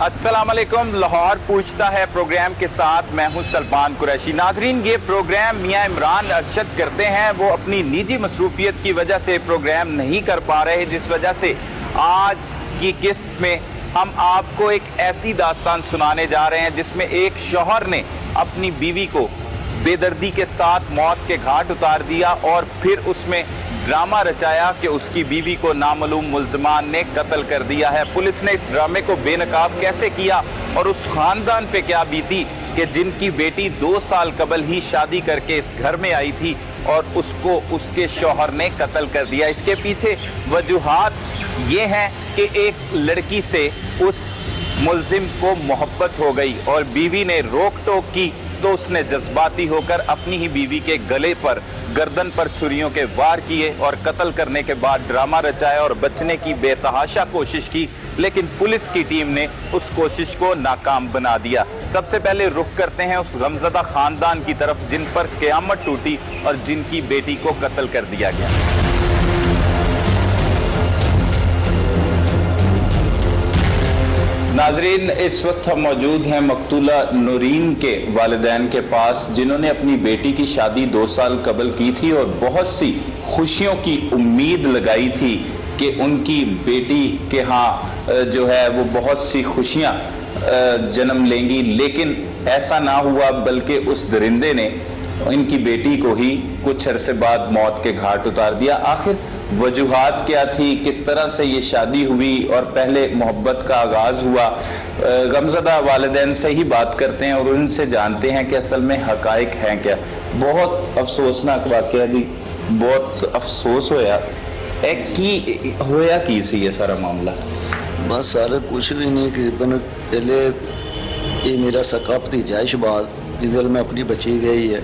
अस्सलाम वालेकुम। लाहौर पूछता है प्रोग्राम के साथ मैं हूं सलमान कुरैशी। नाजरीन, ये प्रोग्राम मियां इमरान अरशद करते हैं। वो अपनी निजी मसरूफियत की वजह से प्रोग्राम नहीं कर पा रहे, जिस वजह से आज की किस्त में हम आपको एक ऐसी दास्तान सुनाने जा रहे हैं जिसमें एक शौहर ने अपनी बीवी को बेदर्दी के साथ मौत के घाट उतार दिया और फिर उसमें ड्रामा रचाया कि उसकी बीवी को नामालूम मुल्ज़िमान ने कत्ल कर दिया है। पुलिस ने इस ड्रामे को बेनकाब कैसे किया और उस खानदान पे क्या बीती कि जिनकी बेटी 2 साल कबल ही शादी करके इस घर में आई थी और उसको उसके शौहर ने कत्ल कर दिया। इसके पीछे वजूहात ये हैं कि एक लड़की से उस मुल्जिम को मोहब्बत हो गई और बीवी ने रोक टोक की तो उसने जज्बाती होकर अपनी ही बीवी के गले पर, गर्दन पर छुरियों के वार किए और कत्ल करने के बाद ड्रामा रचाया और बचने की बेतहाशा कोशिश की, लेकिन पुलिस की टीम ने उस कोशिश को नाकाम बना दिया। सबसे पहले रुख करते हैं उस गमज़दा खानदान की तरफ जिन पर क़यामत टूटी और जिनकी बेटी को कत्ल कर दिया गया। नाजरीन, इस वक्त हम मौजूद हैं मकतूला नूरीन के वालिदैन के पास, जिन्होंने अपनी बेटी की शादी 2 साल कबल की थी और बहुत सी खुशियों की उम्मीद लगाई थी कि उनकी बेटी के यहाँ जो है वो बहुत सी खुशियाँ जन्म लेंगी, लेकिन ऐसा ना हुआ, बल्कि उस दरिंदे ने इनकी बेटी को ही कुछ अरसे बाद मौत के घाट उतार दिया। आखिर वजूहात क्या थी, किस तरह से ये शादी हुई और पहले मोहब्बत का आगाज़ हुआ? गमज़दा वालिदैन से ही बात करते हैं और उनसे जानते हैं कि असल में हक़ाइक़ हैं क्या। बहुत अफसोसनाक वाक़या जी, बहुत अफसोस होया कि होया की सी ये सारा मामला? बस सारा कुछ भी नहीं, तकरीबन पहले ये मेरा सका भतीजा है शबाज, जिंदे मैं अपनी बच्ची गई है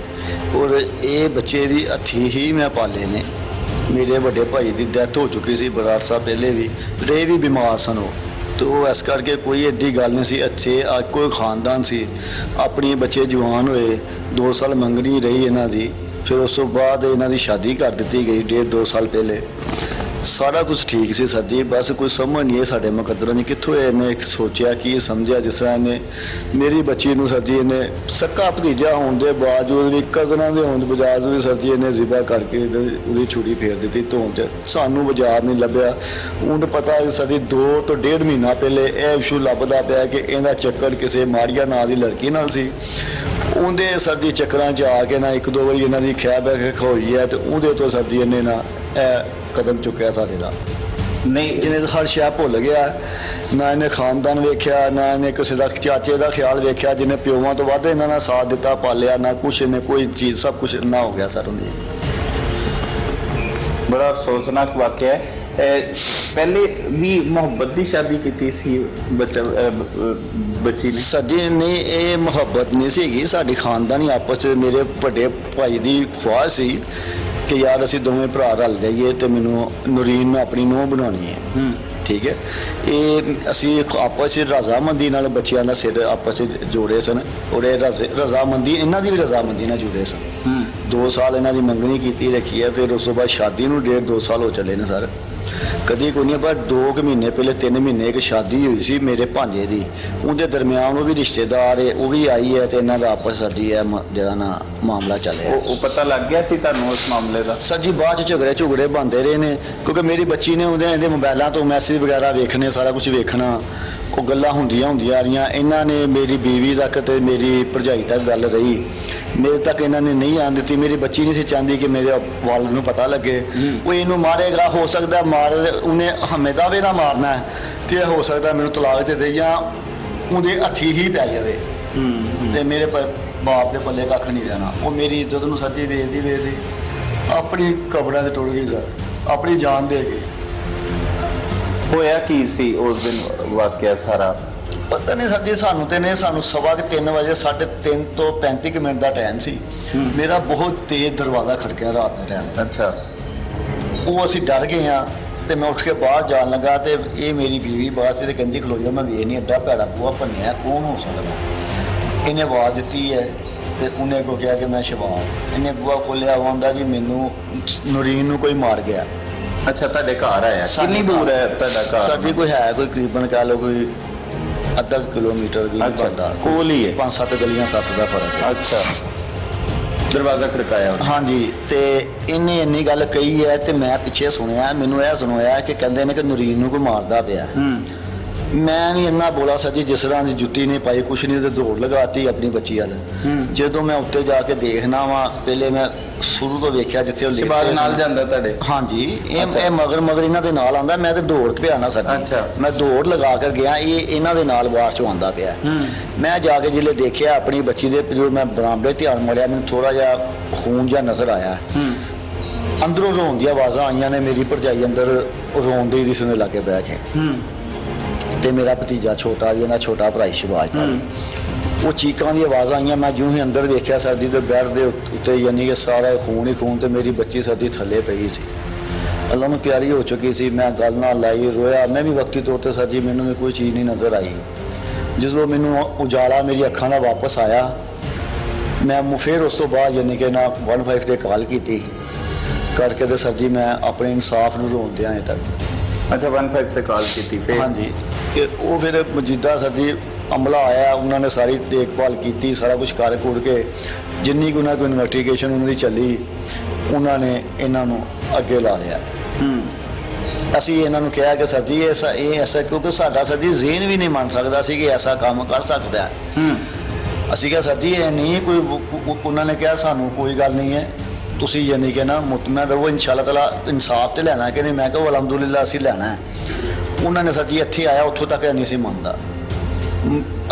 और ये बच्चे भी हथी ही मैं पाले ने। मेरे बड़े भाई की डैथ हो चुकी सी बड़ा अरसा पहले भी, रे भी बीमार सन हो, तो इस करके कोई एड्डी गल नहीं सी। अच्छे आज कोई खानदान सी, अपने बच्चे जवान हुए, 2 साल मंगनी रही इन्हां दी, फिर उस तो बाद इन्हां दी शादी कर दी गई 1.5-2 साल पहले। सारा कुछ ठीक सी सर जी, बस कोई समझ नहीं है साढ़े मुकद्दर ने कितों इन्हें सोचा कि समझा, जिस तरह इन्हें मेरी बच्ची नूं सर जी इन्हें सक्का भतीजा होने के बावजूद भी, कज़नां दे होने के बावजूद भी सर जी इन्हें ज़िबा करके उसकी छुरी फेर दी धोन च। सानू बाजार नहीं लभ्या। हूँ पता है सर जी 2 तो 1.5 महीना पहले यह इशू लभदा पिया कि इहदा चक्कर किसी माड़िया नां दी लड़की नाल सी। उहदे सर जी चक्करां च आके ना 1-2 बारी इन्हां दी खै बैख होई है, तो उहदे तो सर जी इन्हें ना कदम चुकया सारे नाल। नहीं जिन्हें हर शय भुल गया, ना इन्हें खानदान वेख्या, ना इन्हें किसी का चाचे का ख्याल वेख्या, जिन्हें प्योवां तो वध इन्होंने साथ दिता पालिया, ना कुछ इन्हें कोई चीज़, सब कुछ ना हो गया सर उन्हें। बड़ा अफसोसनाक वाक़या है। पहले भी मोहब्बत की शादी की सी बच्ची ने? सर जी नहीं, ये मुहब्बत नहीं सी, साडी खानदानी आपस मेरे बड़े भाई की ख्वाहिश सी कि यार असीं दोवें भरा रल जाइए तो मैनू नूरीन मैं अपनी नूंह बनानी है। ठीक है, ये असी आपस रजामंदी नाल बच्चियां दा सिर आपस जोड़े सन और रजामंदी इन्हां दी भी रजामंदी नाल जुड़े सन। 2 साल इन्हां दी मंगनी कीती रखी है, फिर उस तो बाद शादी नूं 1.5-2 साल हो चले ने सर। कभी कोई नहीं, पर 2 महीने पहले 3 महीने एक शादी हुई सी मेरे भांजे की, उनके दरम्यान वो भी रिश्तेदार है, वो भी आई है, तो इन्हों का आपस सर जी है जरा ना मामला चलिया। वो पता लग गया सी तुहानूं उस मामले का? सर जी बाद झगड़े बनते रहे ने, क्योंकि मेरी बच्ची ने उन्हें मोबाइलों तो मैसेज वगैरह वेखने, सारा कुछ वेखना, वो गल्लां हुंदियां रहियां। इन्हां ने मेरी बीवी तक तो मेरी भरजाई तक गल रही, मेरे तक इन्होंने नहीं आन दी। मेरी बच्ची नहीं सी चाहती कि मेरे वाल नूं पता लगे। वो इनू मारेगा, हो सकता मार उन्हें हमें दावे ना मारना है, तो हो सकता मैनू तलाक दे दे या उन्हें हथी ही पै जाए, तो मेरे बाप के पल्ले कख नहीं रहना। वो मेरी इज्जत नूं सर जी वेचदी अपनी कब्रां ते टुट गई सर, अपनी जान दे गई। होया की सी उस दिन वाकया सारा? पता नहीं सर जी, सानू तो ने सानू 3:15 बजे 3:30 तो 35 मिनट का टाइम सी। मेरा बहुत तेज दरवाज़ा खड़किया रात के टाइम। अच्छा, वो असी डर गए हाँ, तो मैं उठ के बाहर जान लगा, तो ये मेरी बीवी बाहर से कंजी खलोई, मैं वे नहीं एडा भैड़ा बूहा भन्निया, कौन हो सकता। इन्हें आवाज़ दी है, तो उन्हें को कहा कि मैं शबाज। इन्हें बूहा खोलिया, आंदा जी मैनू नूरीन नूं कोई मार गया। अच्छा, तुहाडे घर आया? कितनी दूर है तुहाडा घर? सर जी कोई है, कोई तकरीबन कह लो कोई ਅੱਧਾ ਕਿਲੋਮੀਟਰ ਵੀ ਨਹੀਂ ਅੱਛਾ, ਬਣਦਾ, ਕੋਲ ਹੀ ਹੈ। 5-7 ਗਲੀਆਂ 7 ਦਾ ਫਰਕ ਹੈ। ਅੱਛਾ, ਦਰਵਾਜ਼ਾ ਖੜਕਾਇਆ ਉਹਨੇ। ਹਾਂਜੀ, ਤੇ ਇਹਨੇ ਇੰਨੀ ਗੱਲ ਕਹੀ ਹੈ ਤੇ ਮੈਂ ਪਿੱਛੇ ਸੁਣਿਆ, ਮੈਨੂੰ ਇਹ ਸੁਣਾਇਆ ਕਿ ਕਹਿੰਦੇ ਨੇ ਕਿ ਨੂਰੀਨ ਨੂੰ ਕੋਈ ਮਾਰਦਾ ਪਿਆ। ਮੈਂ ਵੀ ਇੰਨਾ ਬੋਲਾ ਸਰ ਜੀ, ਜਿਸ ਤਰ੍ਹਾਂ ਦੀ ਜੁੱਤੀ ਨਹੀਂ ਪਾਈ ਕੁਛ ਨਹੀਂ, ਤੇ ਦੌੜ ਲਗਾਤੀ ਆਪਣੀ ਬੱਚੀ ਵੱਲ। ਜਦੋਂ ਮੈਂ ਉੱਤੇ ਜਾ ਕੇ ਦੇਖਣਾ ਵਾ, ਪਹਿਲੇ ਮੈਂ ਸ਼ੁਰੂ ਤੋਂ ਵੇਖਿਆ ਜਿੱਥੇ ਉਹ ਸ਼ਹਿਬਾਜ਼ ਲੇਟੇ ਨਾਲ ਸਨ। ਜਾਂਦਾ ਤੁਹਾਡੇ? ਹਾਂਜੀ, ਇਹ ਮਗਰ ਇਹਨਾਂ ਦੇ ਨਾਲ ਆਉਂਦਾ, ਮੈਂ ਤੇ ਦੌੜ ਕੇ ਪਿਆ ਨਾ ਸਰ। ਅੱਛਾ। ਮੈਂ ਦੌੜ ਲਗਾ ਕਰ ਗਿਆ, ਇਹ ਇਹਨਾਂ ਦੇ ਨਾਲ ਬਾਹਰ ਚੋਂ ਆਉਂਦਾ ਪਿਆ। ਮੈਂ ਜਾ ਕੇ ਜਿਲੇ ਦੇਖਿਆ ਆਪਣੀ ਬੱਚੀ ਦੇ, ਜੋ ਮੈਂ ਬਰਾਮਦੇ ਧਿਆਨ ਮੜਿਆ, ਮੈਨੂੰ ਥੋੜਾ ਜਿਹਾ ਖੂਨ ਜਿਹਾ ਨਜ਼ਰ ਆਇਆ। ਅੰਦਰੋਂ ਰੋਣ ਦੀਆਂ ਆਵਾਜ਼ਾਂ ਆਈਆਂ ਨੇ, ਮੇਰੀ ਭਰਜਾਈ ਅੰਦਰ ਰੋਣ ਦੀ ਸੁਣਨੇ ਲੱਗੇ ਬਹਿ ਕੇ। ਤੇ ਮੇਰਾ ਭਤੀਜਾ ਛੋਟਾ ਵੀ, ਇਹਨਾਂ ਛੋਟਾ ਭਰਾ ਸ਼ਹਿਬਾਜ਼ ਦਾ ਵੀ, ਉਹ ਚੀਕਾਂ ਦੀ ਆਵਾਜ਼ਾਂ ਆਈਆਂ। ਮੈਂ ਜਿਉਂ ਹੀ ਅੰਦਰ ਵੇਖਿਆ ਸਰਦੀ ਦੇ ਬੈੱਡ ਦੇ ਉੱਤੇ, ਯਾਨੀ ਕਿ ਸਾਰਾ ਖੂਨ ਹੀ ਖੂਨ, ਤੇ ਮੇਰੀ ਬੱਚੀ ਸਰਦੀ ਥੱਲੇ ਪਈ ਸੀ, ਅੱਲਾ ਨੂੰ ਪਿਆਰੀ ਹੋ ਚੁੱਕੀ ਸੀ। ਮੈਂ ਗੱਲ ਨਾਲ ਲਾਈ, ਰੋਇਆ ਮੈਂ ਵੀ ਵਕਤੀ ਤੌਰ ਤੇ। ਸਰਦੀ ਮੈਨੂੰ ਵੀ ਕੋਈ ਚੀਜ਼ ਨਹੀਂ ਨਜ਼ਰ ਆਈ। ਜਦੋਂ ਮੈਨੂੰ ਉਜਾਲਾ ਮੇਰੀ ਅੱਖਾਂ ਦਾ ਵਾਪਸ ਆਇਆ, ਮੈਂ ਫਿਰ ਉਸ ਤੋਂ ਬਾਅਦ ਯਾਨੀ ਕਿ ਨਾ 15 ਤੇ ਕਾਲ ਕੀਤੀ ਕਰਕੇ, ਤੇ ਸਰਦੀ ਮੈਂ ਆਪਣੇ ਇਨਸਾਫ ਨੂੰ ਰੋਂਦਿਆਂ ਅਜੇ ਤੱਕ। ਅੱਛਾ, 15 ਤੇ ਕਾਲ ਕੀਤੀ ਫਿਰ? ਹਾਂਜੀ, ਉਹ ਫਿਰ ਮੌਜੂਦਾ ਸਰਦੀ ਅਮਲਾ ਆਇਆ, ਉਹਨਾਂ ਨੇ ਸਾਰੀ ਦੇਖਭਾਲ ਕੀਤੀ, ਸਾਰਾ ਕੁਝ ਕਰ ਕੁੜ ਕੇ, ਜਿੰਨੀ ਕੁ ਉਹਨਾਂ ਕੋਲ ਇਨਵੈਸਟੀਗੇਸ਼ਨ ਉਹਨਾਂ ਦੀ ਚੱਲੀ, ਉਹਨਾਂ ਨੇ ਇਹਨਾਂ ਨੂੰ ਅੱਗੇ ਲਾ ਲਿਆ। ਅਸੀਂ ਇਹਨਾਂ ਨੂੰ ਕਿਹਾ ਕਿ ਸਰ ਜੀ ਇਹ ਐਸਾ, ਕਿਉਂਕਿ ਸਾਡਾ ਸਰ ਜੀ ਜ਼ੇਨ ਵੀ ਨਹੀਂ ਮੰਨ ਸਕਦਾ ਸੀ ਕਿ ਐਸਾ ਕੰਮ ਕਰ ਸਕਦਾ ਹੈ। ਅਸੀਂ ਕਿਹਾ ਸਰ ਜੀ ਇਹ ਨਹੀਂ ਕੋਈ, ਉਹਨਾਂ ਨੇ ਕਿਹਾ ਸਾਨੂੰ ਕੋਈ ਗੱਲ ਨਹੀਂ ਹੈ, ਤੁਸੀਂ ਯਾਨੀ ਕਿ ਨਾ ਮੁਤਮੈਨ ਰਹੋ, ਇਨਸ਼ਾਅੱਲਾ ਤਾਲਾ ਇਨਸਾਫ ਤੇ ਲੈਣਾ ਕਿ ਨਹੀਂ। ਮੈਂ ਕਿਹਾ ਅਲਹਮਦੁਲਿਲਾ ਅਸੀਂ ਲੈਣਾ ਹੈ। ਉਹਨਾਂ ਨੇ ਸਰ ਜੀ ਇੱਥੇ ਆਇਆ, ਉੱਥੋਂ ਤੱਕ ਨਹੀਂ ਸੀ ਮੰਨਦਾ।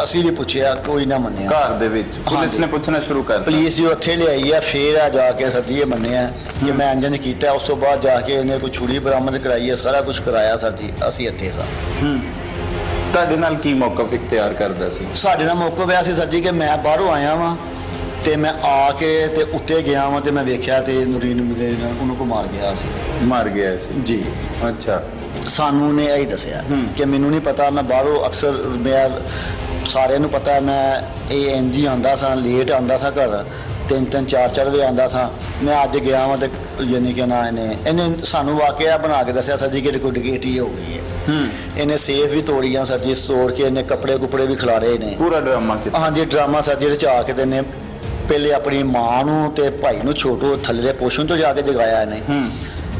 ਅਸੀਂ ਵੀ ਪੁੱਛਿਆ, ਕੋਈ ਨਾ ਮੰਨਿਆ। ਘਰ ਦੇ ਵਿੱਚ ਪੁਲਿਸ ਨੇ ਪੁੱਛਣਾ ਸ਼ੁਰੂ ਕਰ ਦਿੱਤਾ? ਪੁਲਿਸ ਜੋ ਉੱਥੇ ਲਿਆਈ ਆ, ਫੇਰ ਆ ਜਾ ਕੇ ਸਰ ਜੀ ਇਹ ਮੰਨਿਆ ਕਿ ਮੈਂ ਇੰਜਨ ਕੀਤਾ। ਉਸ ਤੋਂ ਬਾਅਦ ਜਾ ਕੇ ਇਹਨੇ ਕੋਈ ਛੁਰੀ ਬਰਾਮਦ ਕਰਾਈ ਹੈ, ਸਾਰਾ ਕੁਝ ਕਰਾਇਆ ਸਰ ਜੀ। ਅਸੀਂ ਇੱਥੇ ਸਾਂ। ਤੁਹਾਡੇ ਨਾਲ ਕੀ ਮੌਕਫ ਇਖਤਿਆਰ ਕਰਦਾ ਸੀ? ਸਾਡੇ ਨਾਲ ਮੌਕਫ ਇਹ ਸੀ ਸਰ ਜੀ ਕਿ ਮੈਂ ਬਾਹਰੋਂ ਆਇਆ ਵਾਂ, ਤੇ ਮੈਂ ਆ ਕੇ ਤੇ ਉੱਤੇ ਗਿਆ ਵਾਂ, ਤੇ ਮੈਂ ਵੇਖਿਆ ਤੇ ਨੂਰੀਨ ਉਹਨੂੰ ਕੋ ਮਾਰ ਗਿਆ ਸੀ। ਮਾਰ ਗਿਆ ਸੀ ਜੀ। ਅੱਛਾ, ਸਾਨੂੰ ਨੇ ਇਹੀ ਦੱਸਿਆ ਕਿ ਮੈਨੂੰ ਨਹੀਂ ਪਤਾ, ਮੈਂ ਬਾਹਰੋਂ ਅਕਸਰ ਮੈਂ ਸਾਰਿਆਂ ਨੂੰ ਪਤਾ ਮੈਂ ਇਹ ਇੰਝ ਹੀ ਆਉਂਦਾ ਸਾਂ, ਲੇਟ ਆਉਂਦਾ ਸਾਂ ਘਰ, 3-3 4-4 ਵਜੇ ਆਉਂਦਾ ਸਾਂ। ਮੈਂ ਅੱਜ ਗਿਆ ਵਾਂ ਤੇ ਯਾਨੀ ਕਿ ਨਾ ਇਹਨੇ ਸਾਨੂੰ ਵਾਕਿਆ ਬਣਾ ਕੇ ਦੱਸਿਆ ਸਰ ਜੀ ਕਿ ਡਕੈਤੀ ਹੋ ਗਈ ਹੈ। ਇਹਨੇ ਸੇਫ ਵੀ ਤੋੜੀਆਂ ਸਰ ਜੀ, ਤੋੜ ਕੇ ਇਹਨੇ ਕੱਪੜੇ ਕੁਪੜੇ ਵੀ ਖਿਲਾਰੇ ਨੇ। ਪੂਰਾ ਡਰਾਮਾ ਕੀਤਾ? ਹਾਂਜੀ, ਡਰਾਮਾ ਸਰ ਜੀ, ਚ ਆ ਕੇ ਤੇ ਇਹਨੇ ਪਹਿਲੇ ਆਪਣੀ ਮਾਂ ਨੂੰ ਤੇ ਭਾਈ ਨੂੰ ਛੋਟੋ ਥੱਲੇ ਪੋਸ਼ਣ ਤੋਂ ਜਾ ਕੇ ਜਗਾਇਆ ਇਹਨੇ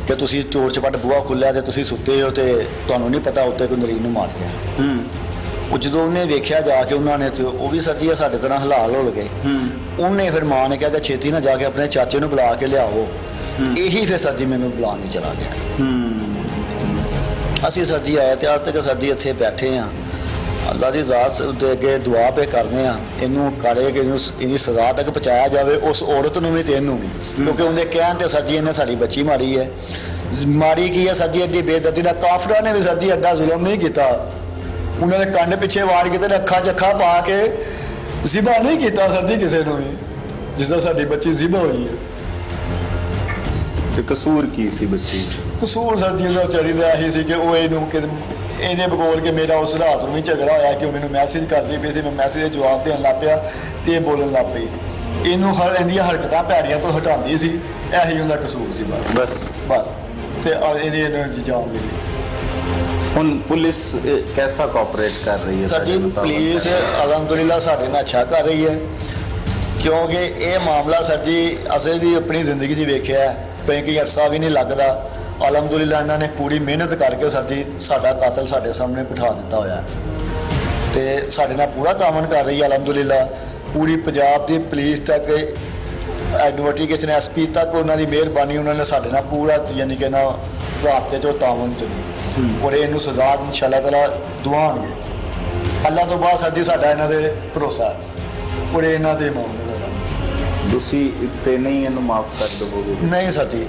ਕਿ ਤੁਸੀਂ ਚੋਰ ਚਪੱਟ ਬੂਹਾ ਖੁੱਲਿਆ ਤੇ ਤੁਸੀਂ ਸੁੱਤੇ ਹੋ ਤੇ ਤੁਹਾਨੂੰ ਨਹੀਂ ਪਤਾ ਉੱਤੇ ਕੋਈ ਨੂਰੀਨ ਨੂੰ ਮਾਰ ਗਿਆ। ਉਹ ਜਦੋਂ ਉਹਨੇ ਵੇਖਿਆ ਜਾ ਕੇ ਉਹਨਾਂ ਨੇ, ਤੇ ਉਹ ਵੀ ਸਰ ਜੀ ਸਾਡੇ ਤਰ੍ਹਾਂ ਹਲਾਲ ਹੋ ਗਏ। ਉਹਨੇ ਫਿਰ ਮਾਂ ਨੇ ਕਿਹਾ ਕਿ ਛੇਤੀ ਨਾ ਜਾ ਕੇ ਆਪਣੇ ਚਾਚੇ ਨੂੰ ਬੁਲਾ ਕੇ ਲਿਆਓ। ਇਹੀ ਫਿਰ ਸਰ ਜੀ ਮੈਨੂੰ ਬੁਲਾਉਣ ਲਈ ਚਲਾ ਗਿਆ। ਅਸੀਂ ਸਰ ਜੀ ਆਏ ਤੇ ਅੱਜ ਤੱਕ ਸਰ ਜੀ ਇੱਥੇ ਬੈਠੇ ਹਾਂ। ਅੱਲਾ ਦੀ ਜ਼ਾਤ ਦੇ ਅੱਗੇ ਦੁਆ ਪੇ ਕਰਦੇ ਹਾਂ, ਇਹਨੂੰ ਕਰੇ ਕਿ ਇਹਦੀ ਸਜ਼ਾ ਤੱਕ ਪਹੁੰਚਾਇਆ ਜਾਵੇ, ਉਸ ਔਰਤ ਨੂੰ ਵੀ ਤੇ ਇਹਨੂੰ ਵੀ। ਕਿਉਂਕਿ ਉਹਦੇ ਕਹਿਣ ਤੇ ਸਰ ਜੀ ਇਹਨੇ ਸਾਡੀ ਬੱਚੀ ਮਾਰੀ ਹੈ। ਮਾਰੀ ਕੀ ਹੈ ਸਰ ਜੀ, ਐਡੀ ਬੇਦਰਦੀ ਨਾਲ। ਕਾਫਰਾਂ ਨੇ ਵੀ ਸਰ ਜੀ ਐਡਾ ਜ਼ੁਲਮ ਨਹੀਂ ਕੀਤਾ। ਉਹਨਾਂ ਨੇ ਕੰਨ ਪਿੱਛੇ ਵਾੜ ਕੀਤੇ ਨੇ, ਅੱਖਾਂ 'ਚ ਅੱਖਾਂ ਪਾ ਕੇ ਜ਼ਿਬਾ ਨਹੀਂ ਕੀਤਾ ਸਰ ਜੀ ਕਿਸੇ ਨੂੰ ਵੀ, ਜਿਸ ਤਰ੍ਹਾਂ ਸਾਡੀ ਬੱਚੀ ਜ਼ਿਬਾ ਹੋਈ ਹੈ। ਤੇ ਕਸੂਰ ਕੀ ਸੀ ਬੱਚੀ? ਕਸੂਰ ਸਰ ਜੀ ਉਹਦਾ ਵਿਚਾਰੀ ਦਾ ਇਹੀ ਸੀ ਕਿ ਉਹ ਇਹਦੇ ਬਗੋਲ ਕੇ ਮੇਰਾ ਉਸ ਰਾਤ ਨੂੰ ਵੀ ਝਗੜਾ ਹੋਇਆ ਕਿ ਉਹ ਮੈਨੂੰ ਮੈਸੇਜ ਕਰਦੀ ਪਈ ਸੀ, ਮੈਂ ਮੈਸੇਜ ਦੇ ਜਵਾਬ ਦੇਣ ਲੱਗ ਪਿਆ ਤੇ ਇਹ ਬੋਲਣ ਲੱਗ ਪਈ। ਇਹਨੂੰ ਇਹਦੀਆਂ ਹਰਕਤਾਂ ਭੈੜੀਆਂ ਤੋਂ ਹਟਾਉਂਦੀ ਸੀ, ਇਹੀ ਉਹਦਾ ਕਸੂਰ ਸੀ ਬਸ। ਤੇ ਇਹਨੇ ਜਾਨ ਲੈ ਲਈ। ਹੁਣ ਪੁਲਿਸ ਕੈਸਾ ਕੋਆਪਰੇਟ ਕਰ ਰਹੀ ਹੈ? ਸਾਡੀ ਪੁਲਿਸ ਅਲਹਮਦੁਲਿਲਾ ਸਾਡੇ ਨਾਲ ਅੱਛਾ ਕਰ ਰਹੀ ਹੈ, ਕਿਉਂਕਿ ਇਹ ਮਾਮਲਾ ਸਰ ਜੀ ਅਸੀਂ ਵੀ ਆਪਣੀ ਜ਼ਿੰਦਗੀ 'ਚ ਵੇਖਿਆ, ਕਈ ਅਰਸਾ ਵੀ ਨਹੀਂ ਲੱਗਦਾ। ਅਲਹਮਦੁਲਿਲਾ ਇਹਨਾਂ ਨੇ ਪੂਰੀ ਮਿਹਨਤ ਕਰਕੇ ਸਰ ਜੀ ਸਾਡਾ ਕਾਤਲ ਸਾਡੇ ਸਾਹਮਣੇ ਬਿਠਾ ਦਿੱਤਾ ਹੋਇਆ ਤੇ ਸਾਡੇ ਨਾਲ ਪੂਰਾ ਤਾਮਨ ਕਰ ਰਹੀ ਹੈ ਅਲਹਮਦੁਲਿਲਾ। ਪੂਰੀ ਪੰਜਾਬ ਦੀ ਪੁਲਿਸ ਤੱਕ, ਐਡਵੋਕੇਸ਼ਨ ਐਸਪੀ ਤੱਕ ਉਹਨਾਂ ਦੀ ਮਿਹਰਬਾਨੀ, ਉਹਨਾਂ ਨੇ ਸਾਡੇ ਨਾਲ ਪੂਰਾ ਯਾਨੀ ਕਿ ਨਾ ਰਾਬਤੇ 'ਚੋਂ ਤਾਮਨ ਚੁਣੀ ਔਰ ਇਹਨੂੰ ਸਜ਼ਾ ਇਨਸ਼ਾਅੱਲਾ ਤਾਲਾ ਦਵਾਉਣਗੇ। ਅੱਲਾ ਤੋਂ ਬਾਅਦ ਸਰ ਜੀ ਸਾਡਾ ਇਹਨਾਂ ਦੇ ਭਰੋਸਾ ਔਰ ਇਹਨਾਂ ਦੇ ਮਾਣ ਹੈ ਸਾਡਾ। ਤੁਸੀਂ ਤੇ ਨਹੀਂ ਇਹਨੂੰ ਮਾਫ ਕਰ ਦੇਵੋਗੇ? ਨਹੀਂ ਸਰ ਜੀ,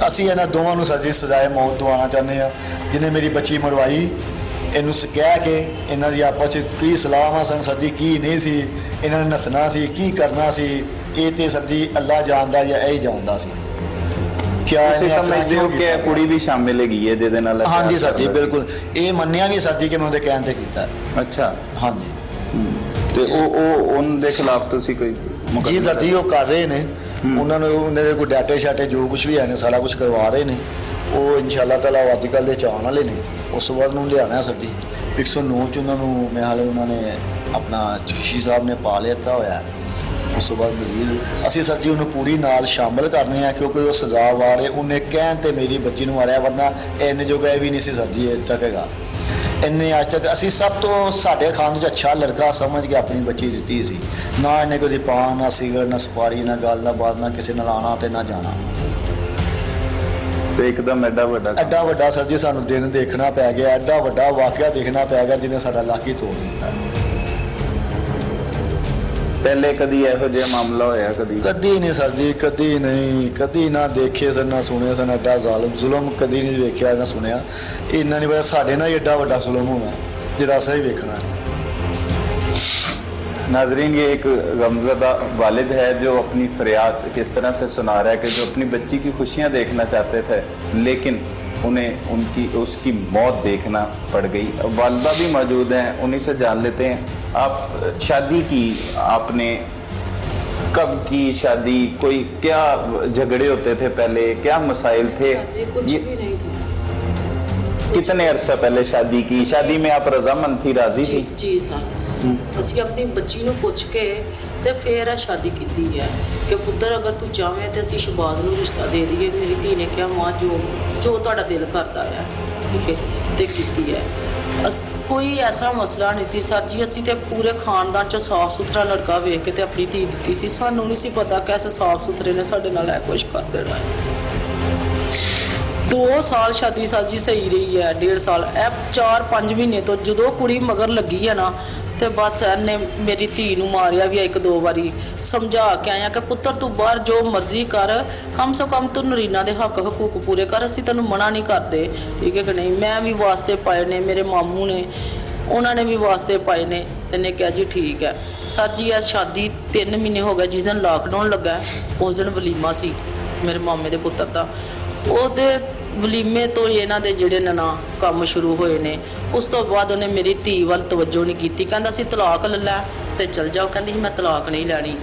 ਅਸੀਂ ਇਹਨਾਂ ਦੋਵਾਂ ਨੂੰ ਸਰ ਜੀ ਸਜ਼ਾਏ ਮੌਤ ਦਵਾਉਣਾ ਚਾਹੁੰਦੇ ਹਾਂ। ਜਿਹਨੇ ਮੇਰੀ ਬੱਚੀ ਮਰਵਾਈ, ਇਹਨੂੰ ਕਹਿ ਕੇ ਇਹਨਾਂ ਦੀ ਆਪਸ 'ਚ ਕੀ ਸਲਾਹਾਂ ਸਨ ਸਰ ਜੀ, ਕੀ ਨਹੀਂ ਸੀ, ਇਹਨਾਂ ਨੇ ਨੱਸਣਾ ਸੀ, ਕੀ ਕਰਨਾ ਸੀ, ਇਹ ਤੇ ਸਰ ਜੀ ਅੱਲਾ ਜਾਣਦਾ ਜਾਂ ਇਹ ਜਾਣਦਾ ਸੀ। ਤੁਸੀਂ ਸਮਝਦੇ ਹੋ ਕਿ ਕੁੜੀ ਵੀ ਸ਼ਾਮਿਲ ਹੈਗੀ ਹੈ ਜਿਹਦੇ ਨਾਲ? ਹਾਂਜੀ ਸਰ ਜੀ, ਬਿਲਕੁਲ। ਇਹ ਮੰਨਿਆ ਵੀ ਸਰ ਜੀ ਕਿ ਮੈਂ ਉਹਦੇ ਕਹਿਣ ਤੇ ਕੀਤਾ। ਅੱਛਾ, ਹਾਂਜੀ। ਤੇ ਉਹਨਾਂ ਦੇ ਖਿਲਾਫ ਤੁਸੀਂ ਕੋਈ? ਜੀ ਸਰ ਜੀ, ਉਹ ਕਰ ਰਹੇ ਨੇ। ਉਹਨਾਂ ਨੂੰ ਉਹਨਾਂ ਦੇ ਕੋਈ ਡਾਟੇ ਸ਼ਾਟੇ ਜੋ ਕੁਝ ਵੀ ਹੈ ਨੇ ਸਾਰਾ ਕੁਝ ਕਰਵਾ ਰਹੇ ਨੇ। ਉਹ ਇਨਸ਼ਾਅੱਲਾ ਤਾਲਾ ਅੱਜ ਕੱਲ੍ਹ ਦੇ ਚਾਹਣ ਵਾਲੇ ਨੇ। ਉਸ ਤੋਂ ਬਾਅਦ ਨੂੰ ਲਿਆਉਣਾ ਸਰ ਜੀ, 109 ਚ ਉਹਨਾਂ ਨੂੰ ਮੈਂ ਹਾਲੇ ਉਹਨਾਂ ਨੇ ਆਪਣਾ ਸ਼ੀਸ਼ੀ ਸਾਹਿਬ ਨੇ ਪਾ ਲਿਆ ਹੋਇਆ। ਉਸ ਤੋਂ ਬਾਅਦ ਮਜ਼ੀਦ ਅਸੀਂ ਸਰ ਜੀ ਉਹਨੂੰ ਪੂਰੀ ਨਾਲ ਸ਼ਾਮਲ ਕਰਨੇ ਆ, ਕਿਉਂਕਿ ਉਹ ਸਜ਼ਾ ਵਾਰੇ ਉਹਨੇ ਕਹਿਣ ਤੇ ਮੇਰੀ ਬੱਚੀ ਨੂੰ ਮਾਰਿਆ, ਵਰਨਾ ਇੰਨੇ ਜੋਗਾ ਵੀ ਨਹੀਂ ਸੀ ਸਰ ਜੀ ਅਜੇ ਤੱਕ ਹੈਗਾ। ਇੰਨੇ ਅੱਜ ਤੱਕ ਅਸੀਂ ਸਭ ਤੋਂ ਸਾਡੇ ਖਾਨਦਾਨ 'ਚ ਅੱਛਾ ਲੜਕਾ ਸਮਝ ਕੇ ਆਪਣੀ ਬੱਚੀ ਦਿੱਤੀ ਸੀ। ਨਾ ਇਹਨੇ ਕਦੇ ਪਾਨ, ਨਾ ਸਿਗਰਟ, ਨਾ ਸਪਾਰੀ, ਨਾ ਗੱਲ, ਨਾ ਬਾਤ, ਨਾ ਕਿਸੇ ਨਾਲ ਆਉਣਾ ਤੇ ਨਾ ਜਾਣਾ। ਤੇ ਇੱਕਦਮ ਐਡਾ ਵੱਡਾ ਸਰ ਜੀ ਸਾਨੂੰ ਦਿਨ ਦੇਖਣਾ ਪੈ ਗਿਆ, ਐਡਾ ਵੱਡਾ ਵਾਕਿਆ ਦੇਖਣਾ ਪੈ ਗਿਆ ਜਿਹਨੇ ਸਾਡਾ ਲੱਕ ਹੀ ਤੋੜ ਦਿੱਤਾ। ਪਹਿਲੇ ਕਦੀ ਇਹੋ ਜਿਹਾ ਮਾਮਲਾ ਹੋਇਆ? ਕਦੀ ਨਹੀਂ ਸਰ ਜੀ, ਕਦੀ ਨਹੀਂ, ਕਦੀ ਨਾ ਦੇਖੇ ਸਨ ਨਾ ਸੁਣਿਆ ਸਨ। ਐਡਾ ਜ਼ੁਲਮ ਕਦੀ ਨਹੀਂ ਵੇਖਿਆ ਨਾ ਸੁਣਿਆ। ਇੰਨਾ ਨਹੀਂ ਪਤਾ ਸਾਡੇ ਨਾਲ ਐਡਾ ਵੱਡਾ ਜ਼ੁਲਮ ਹੋਣਾ ਜਿਹਦਾ ਅਸਾਂ ਹੀ ਵੇਖਣਾ है। नाजरीन, ये एक गमज़दा वालिद है जो अपनी फरियाद किस तरह से सुना रहा है कि जो अपनी बच्ची की खुशियाँ देखना चाहते थे लेकिन उन्हें उसकी मौत देखना पड़ गई। वालिदा भी मौजूद हैं, उन्हीं से जान लेते हैं। आप शादी की, आपने कब की शादी? कोई क्या झगड़े होते थे पहले, क्या मसाइल थे? कुछ भी नहीं थे। कितने अरसा पहले शादी की? शादी में आप रजामंद थी, राजी थी? जी सर, ਅਸੀਂ ਆਪਣੀ ਬੱਚੀ ਨੂੰ ਪੁੱਛ ਕੇ ਤੇ ਫਿਰ ਆ ਸ਼ਾਦੀ ਕੀਤੀ ਹੈ ਕਿ ਪੁੱਤਰ ਅਗਰ ਤੂੰ ਚਾਹਵੇਂ ਤੇ ਅਸੀਂ ਸ਼ਬਾਦ ਨੂੰ ਰਿਸ਼ਤਾ ਦੇ ਦਈਏ। ਮੇਰੀ ਧੀ ਨੇ ਕਿਹਾ ਮਾਂ ਜੋ ਤੁਹਾਡਾ ਦਿਲ ਕਰਦਾ ਹੈ, ਠੀਕ ਹੈ, ਤੇ ਕੀਤੀ ਹੈ। ਕੋਈ ਐਸਾ ਮਸਲਾ ਨਹੀਂ ਸੀ ਸਰ ਜੀ। ਅਸੀਂ ਤੇ ਪੂਰੇ ਖਾਨਦਾਨ 'ਚ ਸਾਫ਼ ਸੁਥਰਾ ਲੜਕਾ ਵੇਖ ਕੇ ਤੇ ਆਪਣੀ ਧੀ ਦਿੱਤੀ ਸੀ। ਸਾਨੂੰ ਨਹੀਂ ਸੀ ਪਤਾ ਕਿ ਐਸੇ ਸਾਫ਼ ਸੁਥਰੇ ਨੇ ਸਾਡੇ ਨਾਲ ਇਹ ਕੁਛ ਕਰ ਦੇਣਾ ਹੈ। 2 ਸਾਲ ਸ਼ਾਦੀ ਸਾਜੀ ਸਹੀ ਰਹੀ ਹੈ, 1.5 ਸਾਲ। ਇਹ 4-5 ਮਹੀਨੇ ਤੋਂ ਜਦੋਂ ਕੁੜੀ ਮਗਰ ਲੱਗੀ ਹੈ ਨਾ ਤੇ ਬਸ ਇਹਨੇ ਮੇਰੀ ਧੀ ਨੂੰ ਮਾਰਿਆ ਵੀ 1-2 ਵਾਰੀ। ਸਮਝਾ ਕੇ ਆਇਆ ਕਿ ਪੁੱਤਰ ਤੂੰ ਬਾਹਰ ਜੋ ਮਰਜ਼ੀ ਕਰ, ਕਮ ਸੇ ਕਮ ਤੂੰ ਨਰੀਨਾ ਦੇ ਹਕੂਕ ਪੂਰੇ ਕਰ, ਅਸੀਂ ਤੈਨੂੰ ਮਨਾ ਨਹੀਂ ਕਰਦੇ, ਠੀਕ ਹੈ ਕਿ ਨਹੀਂ। ਮੈਂ ਵੀ ਵਾਸਤੇ ਪਾਏ ਨੇ, ਮੇਰੇ ਮਾਮੂ ਨੇ, ਉਹਨਾਂ ਨੇ ਵੀ ਵਾਸਤੇ ਪਾਏ ਨੇ। ਤੇ ਕਿਹਾ ਜੀ ਠੀਕ ਹੈ। ਸਰ ਜੀ ਇਹ ਸ਼ਾਦੀ 3 ਮਹੀਨੇ ਹੋ ਗਏ। ਜਿਸ ਦਿਨ ਲਾਕਡਾਊਨ ਲੱਗਾ ਉਸ ਦਿਨ ਵਲੀਮਾ ਸੀ ਮੇਰੇ ਮਾਮੇ ਦੇ ਪੁੱਤਰ ਦਾ। ਉਹਦੇ ਵਲੀਮੇ ਤੋਂ ਇਹਨਾਂ ਦੇ ਜਿਹੜੇ ਨੇ ਨਾ ਕੰਮ ਸ਼ੁਰੂ ਹੋਏ ਨੇ। ਉਸ ਤੋਂ ਬਾਅਦ ਉਹਨੇ ਮੇਰੀ ਧੀ ਵੱਲ ਤਵੱਜੋ ਨਹੀਂ ਕੀਤੀ। ਕਹਿੰਦਾ ਸੀ ਤਲਾਕ ਲੈ ਲੈ ਤੇ ਚਲ ਜਾਓ। ਕਹਿੰਦੀ ਸੀ ਮੈਂ ਤਲਾਕ ਨਹੀਂ ਲੈਣੀ।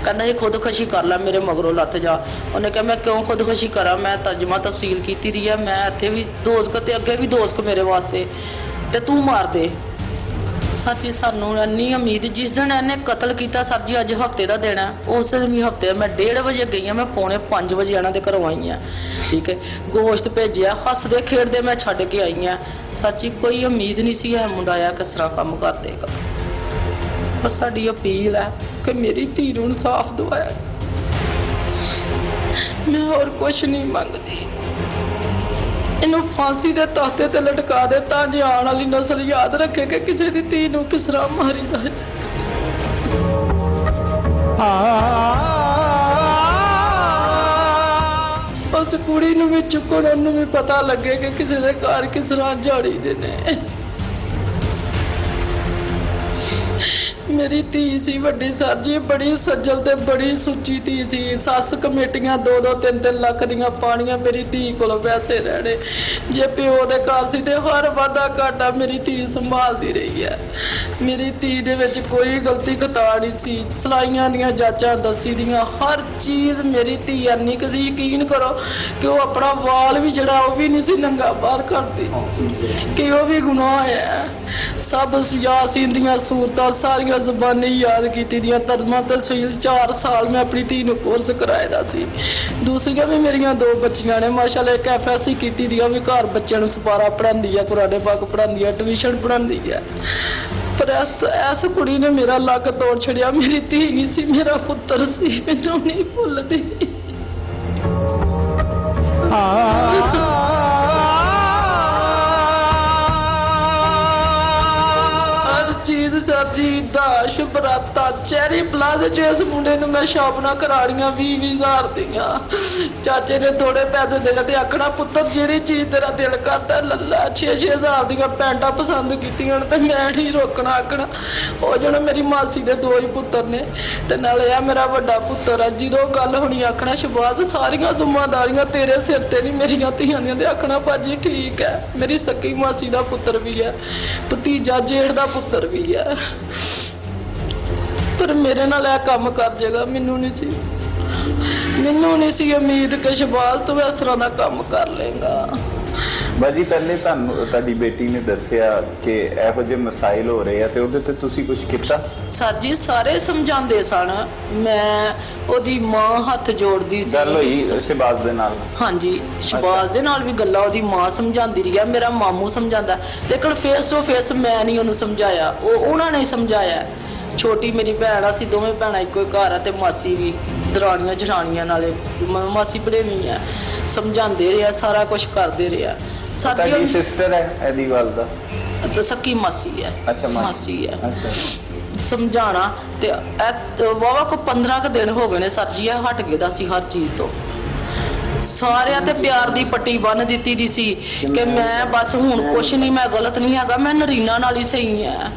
ਕਹਿੰਦਾ ਸੀ ਖੁਦਕੁਸ਼ੀ ਕਰ ਲੈ, ਮੇਰੇ ਮਗਰੋਂ ਲੱਥ ਜਾ। ਉਹਨੇ ਕਿਹਾ ਮੈਂ ਕਿਉਂ ਖੁਦਕੁਸ਼ੀ ਕਰਾਂ, ਮੈਂ ਤਰਜਮਾ ਤਫਸੀਲ ਕੀਤੀ ਦੀ ਹੈ, ਮੈਂ ਇੱਥੇ ਵੀ ਦੋਸਤ ਤੇ ਅੱਗੇ ਵੀ ਦੋਸਤ ਮੇਰੇ ਵਾਸਤੇ, ਤੇ ਤੂੰ ਮਾਰ ਦੇ। ਸੱਚੀ ਸਾਨੂੰ ਇੰਨੀ ਉਮੀਦ। ਜਿਸ ਦਿਨ ਇਹਨੇ ਕਤਲ ਕੀਤਾ ਸਰ ਜੀ, ਅੱਜ ਹਫਤੇ ਦਾ ਦਿਨ ਹੈ, ਉਸ ਦਿਨ ਵੀ ਹਫਤੇ ਮੈਂ 1:30 ਵਜੇ ਗਈ ਹਾਂ, ਮੈਂ 4:45 ਵਜੇ ਇਹਨਾਂ ਦੇ ਘਰੋਂ ਆਈ ਹਾਂ, ਠੀਕ ਹੈ। ਗੋਸ਼ਤ ਭੇਜਿਆ, ਹੱਸਦੇ ਖੇਡਦੇ ਮੈਂ ਛੱਡ ਕੇ ਆਈ ਹਾਂ। ਸੱਚੀ ਕੋਈ ਉਮੀਦ ਨਹੀਂ ਸੀ ਇਹ ਮੁੰਡਾ ਆ ਕਿਸ ਤਰ੍ਹਾਂ ਕੰਮ ਕਰ ਦੇਗਾ। ਪਰ ਸਾਡੀ ਅਪੀਲ ਹੈ ਕਿ ਮੇਰੀ ਧੀ ਨੂੰ ਇਨਸਾਫ ਦਿਵਾਇਆ। ਮੈਂ ਹੋਰ ਕੁਛ ਨਹੀਂ ਮੰਗਦੀ। ਇਹਨੂੰ ਫਾਂਸੀ ਦੇ ਤਖਤੇ ਤੇ ਲਟਕਾ ਦੇ ਤਾਂ ਜੇ ਆਉਣ ਵਾਲੀ ਨਸਲ ਯਾਦ ਰੱਖੇ ਕਿ ਕਿਸੇ ਦੀ ਧੀ ਨੂੰ ਕਿਸ ਤਰ੍ਹਾਂ ਮਾਰੀਦਾ ਹੈ। ਉਸ ਕੁੜੀ ਨੂੰ ਵੀ ਚੁੱਕਣ, ਉਹਨੂੰ ਵੀ ਪਤਾ ਲੱਗੇ ਕਿ ਕਿਸੇ ਦੇ ਘਰ ਕਿਸ ਤਰ੍ਹਾਂ ਝਾੜੀ ਦੇ ਨੇ। ਮੇਰੀ ਧੀ ਸੀ ਵੱਡੀ ਸਰ ਜੀ, ਬੜੀ ਸੱਜਲ ਤੇ ਬੜੀ ਸੁੱਚੀ ਧੀ ਸੀ। ਸੱਸ ਕਮੇਟੀਆਂ 2-2 3-3 ਲੱਖ ਦੀਆਂ ਪਾਣੀਆਂ ਮੇਰੀ ਧੀ ਕੋਲ ਪੈਸੇ ਰਹਿਣੇ। ਜੇ ਪਿਓ ਦੇ ਘਰ ਸੀ ਤੇ ਹਰ ਵਾਧਾ ਘਾਟਾ ਮੇਰੀ ਧੀ ਸੰਭਾਲਦੀ ਰਹੀ ਹੈ। ਮੇਰੀ ਧੀ ਦੇ ਵਿੱਚ ਕੋਈ ਗਲਤੀ ਖਤਾ ਨਹੀਂ ਸੀ। ਸਲਾਈਆਂ ਦੀਆਂ ਜਾਚਾਂ ਦੱਸੀ ਦੀਆਂ, ਹਰ ਚੀਜ਼ ਮੇਰੀ ਧੀ ਇੰਨੀ ਕੁ ਸੀ, ਯਕੀਨ ਕਰੋ ਕਿ ਉਹ ਆਪਣਾ ਵਾਲ ਵੀ ਜਿਹੜਾ ਉਹ ਵੀ ਨਹੀਂ ਸੀ ਨੰਗਾ ਬਾਹਰ ਕਰਦੀ ਕਿ ਉਹ ਵੀ ਗੁਨਾਹ ਹੈ। ਸਭ ਯਾਸੀਨ ਦੀਆਂ ਸੂਰਤਾਂ ਸਾਰੀਆਂ ਜ਼ੁਬਾਨੀ ਯਾਦ ਕੀਤੀ ਦੀਆਂ। ਤਰਜਮਾ ਤਸਵੀਰ 4 ਸਾਲ ਮੈਂ ਆਪਣੀ ਧੀ ਨੂੰ ਕੋਰਸ ਕਰਾਇਆ ਦਾ ਸੀ। ਦੂਸਰੀਆਂ ਵੀ ਮੇਰੀਆਂ 2 ਬੱਚੀਆਂ ਨੇ ਮਾਸ਼ਾਅੱਲਾ। ਇੱਕ FSC ਕੀਤੀ ਦੀ, ਉਹ ਵੀ ਘਰ ਬੱਚਿਆਂ ਨੂੰ ਸਪਾਰਾ ਪੜ੍ਹਾਉਂਦੀ ਆ, ਕੁਰਾਨੇ ਪਾਕ ਪੜ੍ਹਾਉਂਦੀ ਆ, ਟਿਊਸ਼ਨ ਪੜ੍ਹਾਉਂਦੀ ਆ। ਪਰ ਇਸ ਕੁੜੀ ਨੇ ਮੇਰਾ ਲੱਕ ਤੋੜ ਛੜਿਆ। ਮੇਰੀ ਧੀ ਨਹੀਂ ਸੀ, ਮੇਰਾ ਪੁੱਤਰ ਸੀ, ਮੈਨੂੰ ਨਹੀਂ ਭੁੱਲਦੀ। ਚੀਜ਼ ਸਰ ਜੀ ਦਾ ਸ਼ੁਭਰਾਤਾ ਚੈਰੀ ਪਲਾਜ਼ੇ 'ਚ ਇਸ ਮੁੰਡੇ ਨੂੰ ਮੈਂ ਸ਼ਾਪਨਾ ਕਰਾੜੀਆਂ 20,000 ਦੀਆਂ। ਚਾਚੇ ਨੇ ਥੋੜੇ ਪੈਸੇ ਦੇਣੇ ਤੇ ਆਖਣਾ ਪੁੱਤਰ ਜਿਹੜੀ ਚੀਜ਼ ਤੇਰਾ ਦਿਲ ਕਰਦਾ ਲੱਲਾ। 6-6 ਦੀਆਂ ਪੈਂਟਾਂ ਪਸੰਦ ਕੀਤੀਆਂ ਤੇ ਮੈਂ ਨਹੀਂ ਰੋਕਣਾ। ਆਖਣਾ ਉਹ ਜਣ ਮੇਰੀ ਮਾਸੀ ਦੇ 2 ਹੀ ਪੁੱਤਰ ਨੇ ਤੇ ਨਾਲੇ ਆ ਮੇਰਾ ਵੱਡਾ ਪੁੱਤਰ ਆ। ਜਦੋਂ ਗੱਲ ਹੋਣੀ ਆਖਣਾ ਸ਼ਬਾਜ਼ ਸਾਰੀਆਂ ਜ਼ਿੰਮੇਵਾਰੀਆਂ ਤੇਰੇ ਸਿਰ ਤੇ ਨਹੀਂ, ਮੇਰੀਆਂ ਧੀਆਂ ਦੀਆਂ। ਤੇ ਆਖਣਾ ਭਾਜੀ ਠੀਕ ਹੈ, ਮੇਰੀ ਸੱਕੀ ਮਾਸੀ ਦਾ ਪੁੱਤਰ ਵੀ ਹੈ, ਭਤੀਜਾ ਜੇਠ ਦਾ ਪੁੱਤਰ ਵੀ ਹੈ। ਪਰ ਮੇਰੇ ਨਾਲ ਇਹ ਕੰਮ ਕਰ ਜਾਏਗਾ ਮੈਨੂੰ ਨਹੀਂ ਸੀ ਉਮੀਦ ਕਿ ਸ਼ਬਾਜ਼ ਤੂੰ ਇਸ ਤਰ੍ਹਾਂ ਦਾ ਕੰਮ ਕਰ ਲੇਗਾ। ਬਾਜੀ ਪਹਿਲੇ ਤੁਹਾਨੂੰ ਤੁਹਾਡੀ ਬੇਟੀ ਨੇ ਦੱਸਿਆ ਕਿ ਇਹੋ ਜਿਹੇ ਮਸਾਇਲ ਹੋ ਰਹੇ ਆ ਤੇ ਉਹਦੇ ਤੇ ਤੁਸੀਂ ਕੁਝ ਕੀਤਾ? ਸਰ ਜੀ ਸਾਰੇ ਸਮਝਾਉਂਦੇ ਸਨ, ਮੈਂ ਉਹਦੀ ਮਾਂ ਹੱਥ ਜੋੜਦੀ ਸੀ। ਗੱਲ ਹੋਈ ਸ਼ਹਿਬਾਜ਼ ਦੇ ਨਾਲ? ਹਾਂਜੀ, ਸ਼ਹਿਬਾਜ਼ ਦੇ ਨਾਲ ਵੀ ਗੱਲਾਂ ਉਹਦੀ ਮਾਂ ਸਮਝਾਉਂਦੀ ਰਹੀ ਆ, ਮੇਰਾ ਮਾਮੂ ਸਮਝਾਉਂਦਾ, ਲੇਕਿਨ ਫੇਸ ਟੂ ਫੇਸ ਮੈਂ ਨਹੀਂ ਉਹਨੂੰ ਸਮਝਾਇਆ, ਉਹਨਾਂ ਨੇ ਸਮਝਾਇਆ। ਛੋਟੀ ਮੇਰੀ ਭੈਣ ਆ, ਅਸੀਂ ਦੋਵੇਂ ਭੈਣਾਂ ਇੱਕੋ ਹੀ ਘਰ ਆ, ਤੇ ਮਾਸੀ ਵੀ, ਦਰਾਣੀਆਂ ਜਠਾਣੀਆਂ ਨਾਲੇ ਮਾਸੀ ਭੜੇਵੀਂ ਆ, ਸਮਝਾਉਂਦੇ ਰਿਹਾ, ਸਾਰਾ ਕੁਝ ਕਰਦੇ ਰਿਹਾ। ਤੁਹਾਡੀ ਸਿਸਟਰ ਹੈ ਇਹਦੀ ਵਾਲਦਾ? ਤੇ ਸੱਕੀ ਮਾਸੀ ਹੈ। ਅੱਛਾ, ਮਾਸੀ ਹੈ। ਸਮਝਾਣਾ ਤੇ ਵਾਵਾ ਕੋ 15 ਕੁ ਦਿਨ ਹੋ ਗਏ ਨੇ ਸਰ ਜੀ, ਇਹ ਹਟ ਗਏ ਦਾ ਸੀ ਹਰ ਚੀਜ਼ ਤੋਂ। ਸਾਰਿਆਂ ਤੇ ਪਿਆਰ ਦੀ ਪੱਟੀ ਬੰਨ ਦਿੱਤੀ ਦੀ ਸੀ ਕਿ ਮੈਂ ਬਸ ਹੁਣ ਕੁਛ ਨਹੀਂ, ਮੈਂ ਗਲਤ ਨਹੀਂ ਹੈਗਾ, ਮੈਂ ਨਰੀਨਾ ਨਾਲ ਹੀ ਸਹੀ ਆ।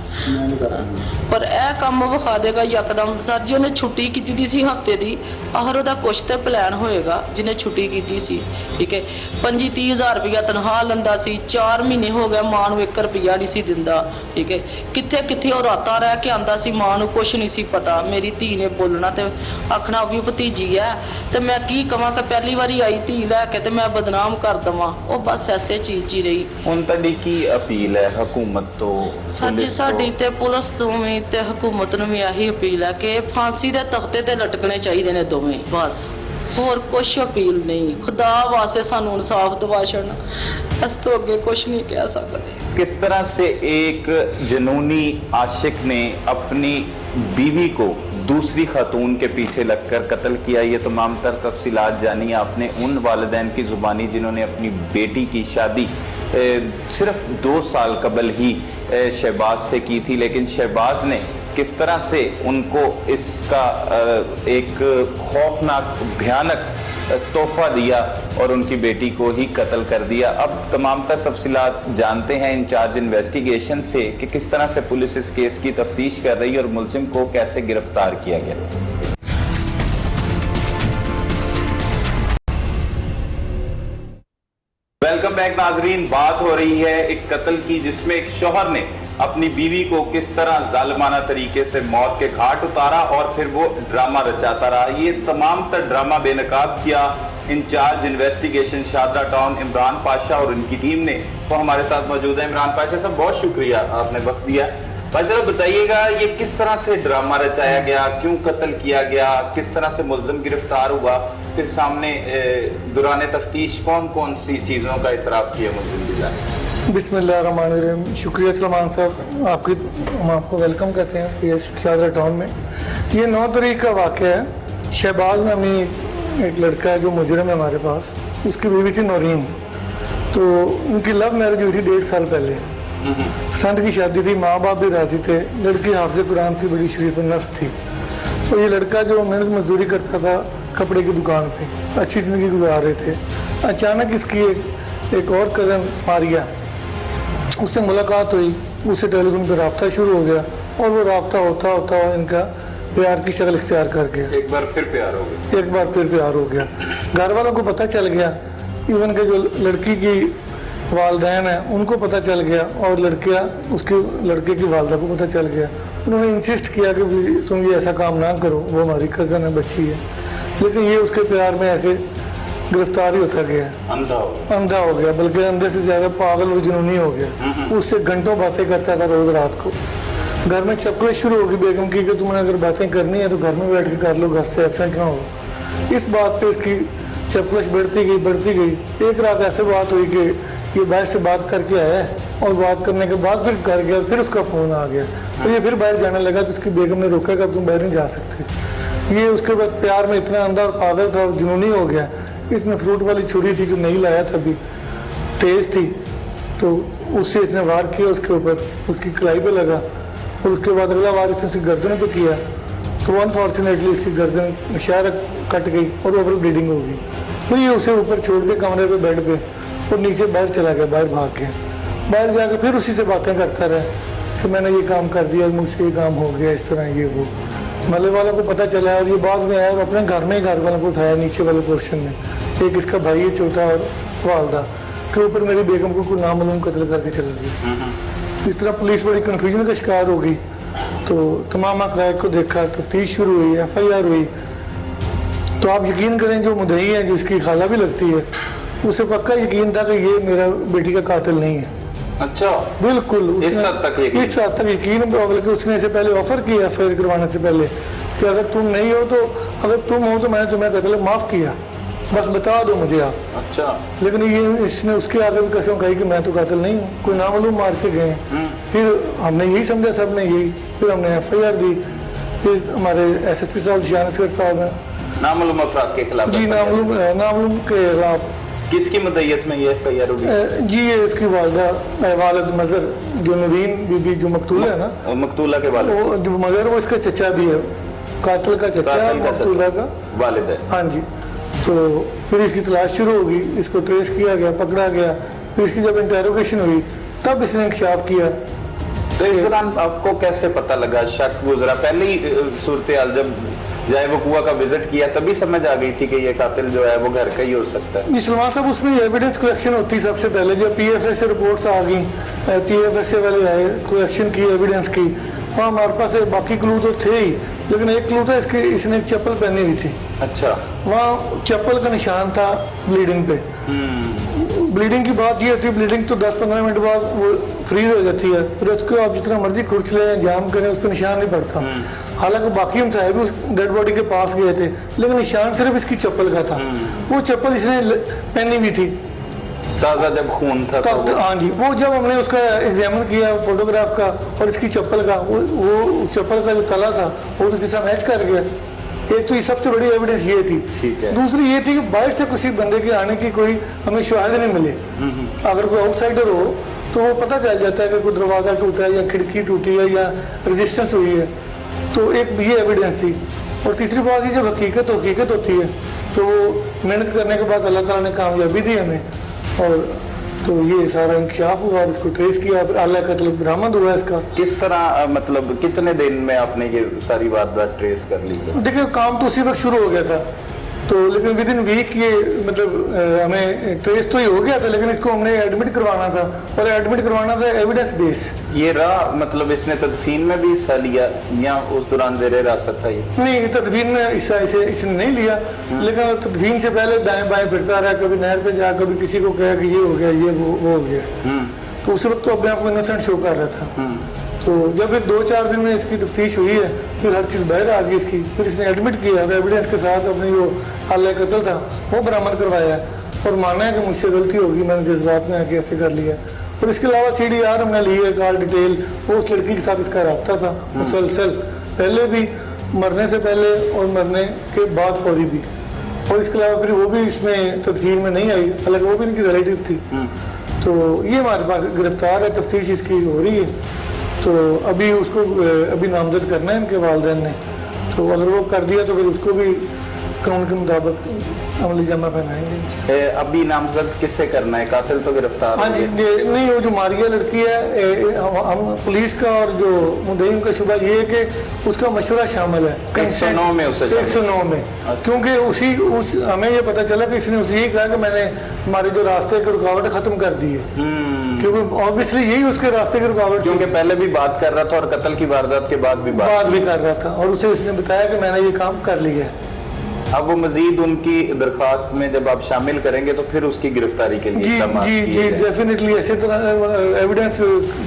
ਪਰ ਇਹ ਕੰਮ ਵਿਖਾ ਦੇਗਾ ਯਕਦਮ। ਸਰ ਜੀ ਉਹਨੇ ਛੁੱਟੀ ਕੀਤੀ ਦੀ ਸੀ ਹਫਤੇ ਦੀ, ਆਖਰ ਉਹਦਾ ਕੁਛ ਤੇ ਪਲਾਨ ਹੋਏਗਾ ਜਿਹਨੇ ਛੁੱਟੀ ਕੀਤੀ ਸੀ, ਠੀਕ ਹੈ। 25-30 ਹਜ਼ਾਰ ਰੁਪਇਆ ਤਨਖਾਹ ਲੈਂਦਾ ਸੀ, 4 ਮਹੀਨੇ ਹੋ ਗਏ ਮਾਂ ਨੂੰ 1 ਰੁਪਇਆ ਨਹੀਂ ਸੀ ਦਿੰਦਾ, ਠੀਕ ਹੈ। ਕਿੱਥੇ ਕਿੱਥੇ ਉਹ ਰਾਤਾਂ ਰਹਿ ਕੇ ਆਂਦਾ ਸੀ, ਮਾਂ ਨੂੰ ਕੁਛ ਨਹੀਂ ਸੀ ਪਤਾ। ਮੇਰੀ ਧੀ ਨੇ ਬੋਲਣਾ ਤੇ ਆਖਣਾ ਉਹ ਵੀ ਭਤੀਜੀ ਹੈ, ਤੇ ਮੈਂ ਕੀ ਕਵਾਂ ਕਿ ਪਹਿਲੀ ਵਾਰੀ ਆਈ ਧੀ ਲੈ ਕੇ ਤੇ ਮੈਂ ਬਦਨਾਮ ਕਰ ਦਵਾਂ। ਉਹ ਬਸ ਐਸੇ ਚੀਜ਼ ਹੀ ਰਹੀ। ਹੁਣ ਤੁਹਾਡੀ ਕੀ ਅਪੀਲ ਹੈ ਹਕੂਮਤ ਤੋਂ? ਸਾਡੀ ਸਾਡੀ ਤੇ ਪੁਲਿਸ ਤੋਂ ਵੀ ਤੇ ਹਕੂਮਤ ਨੂੰ ਵੀ ਇਹੀ ਅਪੀਲ ਹੈ ਕਿ ਫਾਂਸੀ ਦੇ ਤਖਤੇ ਤੇ ਲਟਕਣੇ ਚਾਹੀਦੇ ਨੇ ਦੋਵੇਂ, ਬਸ ਹੋਰ ਕੁਛ ਅਪੀਲ ਨਹੀਂ। ਖੁਦਾ ਵਾਸਤੇ ਸਾਨੂੰ ਇਨਸਾਫ ਦਿਵਾ ਛੱਡਣਾ, ਇਸ ਤੋਂ ਅੱਗੇ ਕੁਛ नहीं कह सकते। किस तरह से एक जुनूनी आशिक ने अपनी बीवी को दूसरी खातून के पीछे लगकर कत्ल किया, ये तमाम तर तफसीलात जानिए आपने उन वालिदैन की ज़ुबानी जिन्होंने अपनी बेटी की शादी सिर्फ 2 साल कबल ही शहबाज से की थी, लेकिन शहबाज ने किस तरह से उनको इसका एक खौफनाक भयानक तोहफा दिया और उनकी बेटी को ही कत्ल कर दिया। अब तमाम तर तफसीलात जानते हैं इंचार्ज इन्वेस्टिगेशन से कि किस तरह से पुलिस इस केस की तफ्तीश कर रही है और मुलजिम को कैसे गिरफ्तार किया गया। वेलकम बैक नाजरीन। बात हो रही है एक कत्ल की जिसमें एक शौहर ने अपनी बीवी को किस तरह जालिमाना तरीके से मौत के घाट उतारा और फिर वो ड्रामा रचाता रहा। ये तमाम तर ड्रामा बेनकाब किया incharge investigation Sharda town Imran Pasha और उनकी टीम ने। वो हमारे साथ मौजूद है। इमरान पाशा साहब, बहुत शुक्रिया, आपने वक्त दिया। भाई साहब बताइएगा, ये किस तरह से ड्रामा रचाया गया, क्यों कत्ल किया गया, किस तरह से मुल्ज़िम गिरफ्तार हुआ, फिर सामने दौरान तफ्तीश कौन कौन सी चीज़ों का इतराफ़ किया मुल्ज़िम की जानिब? बिस्मिल्लाहिर्रहमानिर्रहीम। शुक्रिया सलमान साहब, हम आपको वेलकम करते हैं पीएस शारदा टाउन में। ये 9 तारीख का वाक़या है। शहबाज नामी एक लड़का है जो मुजरिम है हमारे पास, उसकी बीवी थी नौरीन। तो उनकी लव मैरिज हुई थी 1.5 साल पहले। पसंद की शादी थी, माँ बाप भी राज़ी थे, लड़की हाफ़िज़ कुरान थी, बड़ी शरीफ नफ्स थी। तो ये लड़का जो मेहनत मजदूरी करता था कपड़े की दुकान पे, अच्छी ज़िंदगी गुजार रहे थे। अचानक इसकी एक और कज़न मारिया, उससे मुलाकात हुई, उससे टेलीफोन पर रब्ता शुरू हो गया और वो रब्ता होता होता इनका प्यार की शक्ल इख्तियार कर गया। एक बार फिर प्यार हो गया। एक बार फिर प्यार हो गया। घर वालों को पता चल गया, इवन के जो लड़की की वालदैन है उनको पता चल गया और उसके लड़के की वालदा को पता चल गया। उन्होंने इंसिस्ट किया कि तुम ये ऐसा काम ना करो, वो हमारी कज़न है, बच्ची है। लेकिन ये उसके प्यार में ऐसे गिरफ्तारी होता गया, अंधा हो गया, बल्कि अंधे से ज़्यादा पागल और जुनूनी हो गया। उससे घंटों बातें करता था रोज़ रात को। घर में चक्कर शुरू होगी बेगम की कि तुमने अगर बातें करनी है तो घर में बैठ के कर लो, घर से एबसेंट ना हो। इस बात पे इसकी चपकश बढ़ती गई। एक रात ऐसे बात हुई कि ये बाहर से बात करके आया और बात करने के बाद फिर घर गया, फिर उसका फ़ोन आ गया तो ये फिर बाहर जाने लगा। तो उसकी बेगम ने रोका कि तुम बाहर नहीं जा सकते। ये उसके बस प्यार में इतना अंधा और पागल था और जुनूनी हो गया। इसने फ्रूट वाली छुरी थी जो नहीं लाया था अभी, तेज़ थी, तो उससे इसने वार किया उसके ऊपर, उसकी कलाई पे लगा और उसके बाद अगला वार इसने उसकी गर्दन पे किया। तो अनफॉर्चुनेटली इसकी गर्दन शायद कट गई और ओवर ब्लीडिंग हो गई। फिर ये उसे ऊपर छोड़ के कमरे पे बेड पे और नीचे बाहर चला गया, बाहर भाग गया। बाहर जाकर फिर उसी से बातें करता रहा कि मैंने ये काम कर दिया, मुझसे ये काम हो गया, इस तरह ये वो। मल्ले वालों को पता चला और ये बाद में आया और अपने घर में ही घर वालों को उठाया नीचे वाले पोर्शन में। एक इसका भाई है छोटा और वालदा के ऊपर मेरी बेगम को कोई नामालूम कत्ल करके चला गया। इस तरह पुलिस बड़ी कन्फ्यूजन का शिकार हो गई। तो तमाम हक़ाइक़ को देखा, तफ्तीश शुरू हुई, FIR हुई। तो आप यकीन करें जो मुद्दई है, जो इसकी खाला भी लगती है, उसे पक्का यकीन था कि ये मेरा बेटी का कातिल नहीं है। अच्छा, बिल्कुल इस हद तक यकीन? इस हद तक यकीन, बल्कि उसने इसे पहले ऑफर किया FIR करवाने से पहले कि अगर तुम नहीं हो तो, अगर तुम हो तो मैंने तुम्हें कत्ल माफ़ किया, बस बता दो मुझे आप। अच्छा, लेकिन ये इसने उसके आगे भी कसम खाई कि मैं तो कातिल नहीं हूँ, कोई नामालूम मार के गए। फिर हमने यही समझा सब ने यही, फिर हमने FIR दी। फिर हमारे SSP साहब जियान असगर साहब हैं, नामालूम अफराद के खिलाफ जी नामालूम के खिलाफ। किसकी मदयत में ये FIR होगी? जी ये इसकी वालिद मज़र जो नूरीन बीबी जो मकतूला है ना, मकतूला के वालिद, वो जो मज़र वो इसका चचा भी है, कातिल का चचा है, मकतूला का वालिद है। हाँ जी। तो फिर इसकी तलाश शुरू होगी, इसको ट्रेस किया गया, पकड़ा गया। फिर इसकी जब इंटेरोगेशन हुई तब इसने इंकशाफ किया। तो इस दौरान आपको कैसे पता लगा, शक गुजरा? पहले ही सूरत हाल जब जाए वकुआ का विजिट किया तभी समझ आ गई थी कि ये कातिल जो है वो घर का ही हो सकता है? जी सलमान साहब, उसमें एविडेंस कलेक्शन होती सबसे पहले। जब PFS से रिपोर्ट्स आ गई, PFS से वाले आए, कलेक्शन की एविडेंस की, वहाँ हमारे पास बाकी क्लू तो थे ही, लेकिन एक क्लू था इसने एक चप्पल पहनी हुई थी। अच्छा, वहाँ चप्पल का निशान था ब्लीडिंग पे। ब्लीडिंग की बात ये होती है, ब्लीडिंग तो 10-15 मिनट बाद वो फ्रीज हो जाती है, फिर उसको आप जितना मर्जी खुरच लें, जाम करें, उस पर निशान नहीं पड़ता। हालांकि बाकी हम साहब उस डेड बॉडी के पास गए थे, लेकिन निशान सिर्फ इसकी चप्पल का था। वो चप्पल इसने पहनी हुई थी ताज़ा जब खून था तो हाँ जी। वो जब हमने उसका एग्जामिन किया फोटोग्राफ का और इसकी चप्पल का, वो चप्पल का जो तला था वो उसके साथ मैच कर गया। एक तो ये सबसे बड़ी एविडेंस ये थी। ठीक है। दूसरी ये थी कि बाहर से किसी बंदे के आने की कोई हमें शवाहिद नहीं मिले। अगर कोई आउटसाइडर हो तो वो पता चल जाता है कि कोई दरवाज़ा टूटा है या खिड़की टूटी है या रेजिस्टेंस हुई है। तो एक ये एविडेंस थी। और तीसरी बात ये, जब हकीकत होती है तो वो मेहनत करने के बाद अल्लाह ताला ने कामयाबी दी हमें, और तो ये सारा इंकशाफ हुआ, इसको ट्रेस किया, फिर अल्लाह का तलब बरामद हुआ इसका। किस तरह, मतलब कितने दिन में आपने ये सारी बात ट्रेस कर ली? देखिए काम तो उसी वक्त शुरू हो गया था, तो लेकिन विद इन वीक ये मतलब हमें ट्रेस तो ही हो गया था, लेकिन इसको हमने एडमिट करवाना था, और एडमिट करवाना था एविडेंस बेस। ये रहा मतलब इसने तदफीन में भी हिस्सा लिया या उस दौरान ज़ेरे हिरासत था? ये नहीं, तदफीन में हिस्सा इसने नहीं लिया, लेकिन तदफीन से पहले दाएं बाएं फिरता रहा, कभी नहर पे जा, कभी किसी को कहा कि ये हो गया, ये वो हो गया। तो उस वक्त तो अपने आप को इनोसेंट शो कर रहा था। तो जब एक 2-4 दिन में इसकी तफ्तीश हुई है, फिर हर चीज़ बाहर आ गई इसकी, फिर इसने एडमिट किया, एविडेंस के साथ अपने जो हाल कत्ल था वो बरामद करवाया, और माना है कि मुझसे गलती होगी, मैंने जज्बात में आके ऐसे कर लिया। और इसके अलावा CDR हमने ली है, कॉल डिटेल, वो उस लड़की के साथ इसका रब्ता था मुसलसल, पहले भी, मरने से पहले और मरने के बाद फौरी भी। और इसके अलावा फिर वो भी इसमें तदफीन में नहीं आई, हालांकि वो भी इनकी रिलेटिव थी। तो ये हमारे पास गिरफ्तार है, तफ्तीश इसकी हो रही है। तो अभी उसको अभी नामजद करना है इनके वालिदैन ने, तो अगर वो कर दिया तो फिर उसको भी कानून के मुताबिक अमली जमा पहनाएंगे। अभी नामजद किससे करना है? कातिल तो गिरफ्तार? हाँ जी, नहीं, वो जो मारिया लड़की है, हम पुलिस का और जो मुद्दई का शुबा ये है कि उसका मशवरा शामिल है 109 में, उसे 109 में, क्योंकि उस हमें ये पता चला कि इसने उसे यही कहा कि मैंने हमारे जो रास्ते की रुकावट खत्म कर दी है, क्योंकि ऑब्वियसली यही उसके रास्ते की रुकावट, क्योंकि पहले भी बात कर रहा था और कत्ल की वारदात के बाद भी बात भी कर रहा था, और उसे इसने बताया कि मैंने ये काम कर लिया है। अब वो मजीद उनकी दरख्वास्त में जब आप शामिल करेंगे तो फिर उसकी गिरफ्तारी के लिए जी डेफिनेटली ऐसे तरह एविडेंस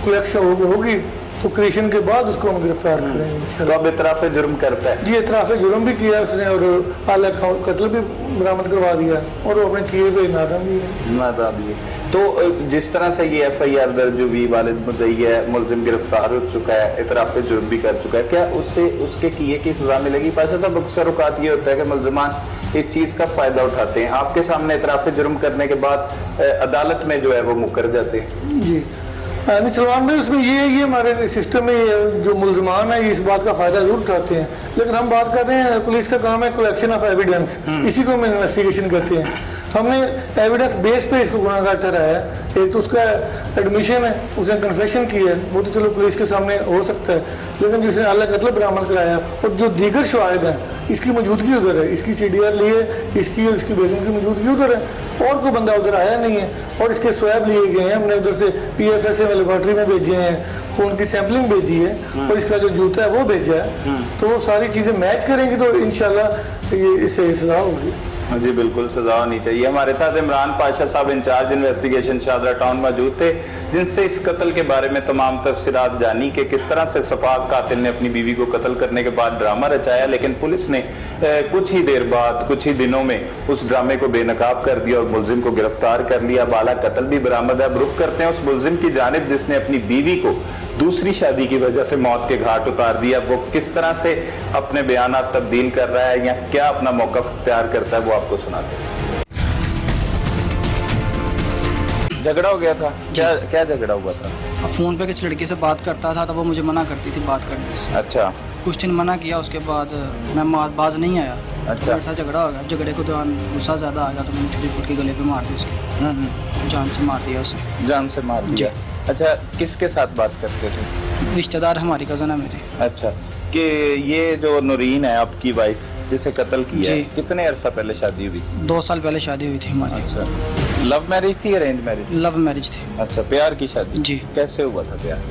कलेक्शन होगी तो क्रिएशन के बाद उसको हम गिरफ्तार करेंगे। तो अब इतराफ जुर्म करता है? जी, इतराफ जुर्म भी किया उसने, और आला कत्ल भी बरामद करवा दिया, और वो अपने किए हुए नादाम भी है। तो जिस तरह से ये FIR दर्ज हुई, वालिद मुद्दई है, मुलजिम गिरफ्तार हो चुका है, इतराफ जुर्म भी कर चुका है, क्या उससे उसके किए की सजा मिलेगी? पाशा साहब, अक्सर औकात ये होता है कि मुलजमान इस चीज़ का फ़ायदा उठाते हैं, आपके सामने इतराफ जुर्म करने के बाद अदालत में जो है वो मुकर जाते हैं। जी सलमान भाई, उसमें ये हमारे सिस्टम में ये जो मुलजमान है ये इस बात का फ़ायदा जरूर उठाते हैं, लेकिन हम बात कर रहे हैं पुलिस का काम है कलेक्शन ऑफ एविडेंस, इसी को हम इन्वेस्टिगेशन करते हैं। हमने एविडेंस बेस पे इसको गुनाहगार ठहराया है। एक तो उसका एडमिशन है, उसने कन्फेशन की है, वो तो चलो पुलिस के सामने हो सकता है, लेकिन जिसने अल्लाह कत्ल बरामद कराया और जो दीगर शवाहिद हैं इसकी मौजूदगी उधर है, इसकी CDR ली है, इसकी और इसकी बेगम की मौजूदगी उधर है, और कोई बंदा उधर आया नहीं है, और इसके स्वैब लिए गए हैं, हमने उधर से PFSA में लेबॉर्ट्री में भेजे हैं, खून की सैम्पलिंग भेजी है, और इसका जो जूता है वो भेजा है। तो वो सारी चीज़ें मैच करेंगी तो इंशाल्लाह ये इससे सजा होगी। जी बिल्कुल, सजा होनी चाहिए। हमारे साथ इमरान पाशा साहब इंचार्ज इन्वेस्टिगेशन शादरा टाउन मौजूद थे, जिनसे इस कत्ल के बारे में तमाम तफसीलात जानी कि किस तरह से सफाक कातिल ने अपनी बीवी को कत्ल करने के बाद ड्रामा रचाया, लेकिन पुलिस ने कुछ ही देर बाद, कुछ ही दिनों में उस ड्रामे को बेनकाब कर दिया और मुलजिम को गिरफ्तार कर लिया। बाला कत्ल भी बरामद है। अब रुख करते हैं उस मुलजिम की जानिब जिसने अपनी बीवी को दूसरी शादी की वजह से मौत के घाट उतार दिया। वो किस तरह से अपने बयानात तब्दील कर रहा है या क्या अपना मौक़िफ़ इख्तियार करता है, वो आपको सुनाते हैं। झगड़ा हो गया था, क्या झगड़ा हुआ था? फ़ोन पे किसी लड़की से बात करता था तो वो मुझे मना करती थी बात करने से। अच्छा। कुछ दिन मना किया, उसके बाद मैं बाज नहीं आया। अच्छा। मेरे साथ झगड़ा हो गया। झगड़े को दौरान गुस्सा ज़्यादा आ गया तो मैंने छुरी फूट के गले पे मार दी उसके। जान से मार दिया उसे। जान से मार दिया। अच्छा, किसके साथ बात करते थे? रिश्तेदार हमारी कज़न है मेरे। अच्छा, कि ये जो नूरीन है आपकी वाइफ जिसे कत्ल किया है, जी। कितने अरसा पहले शादी हुई? 2 साल पहले शादी हुई थी हमारी। अच्छा, लव मैरिज थी, अरेंज मैरिज? लव मैरिज थी। अच्छा, प्यार की शादी? जी। कैसे हुआ था प्यार?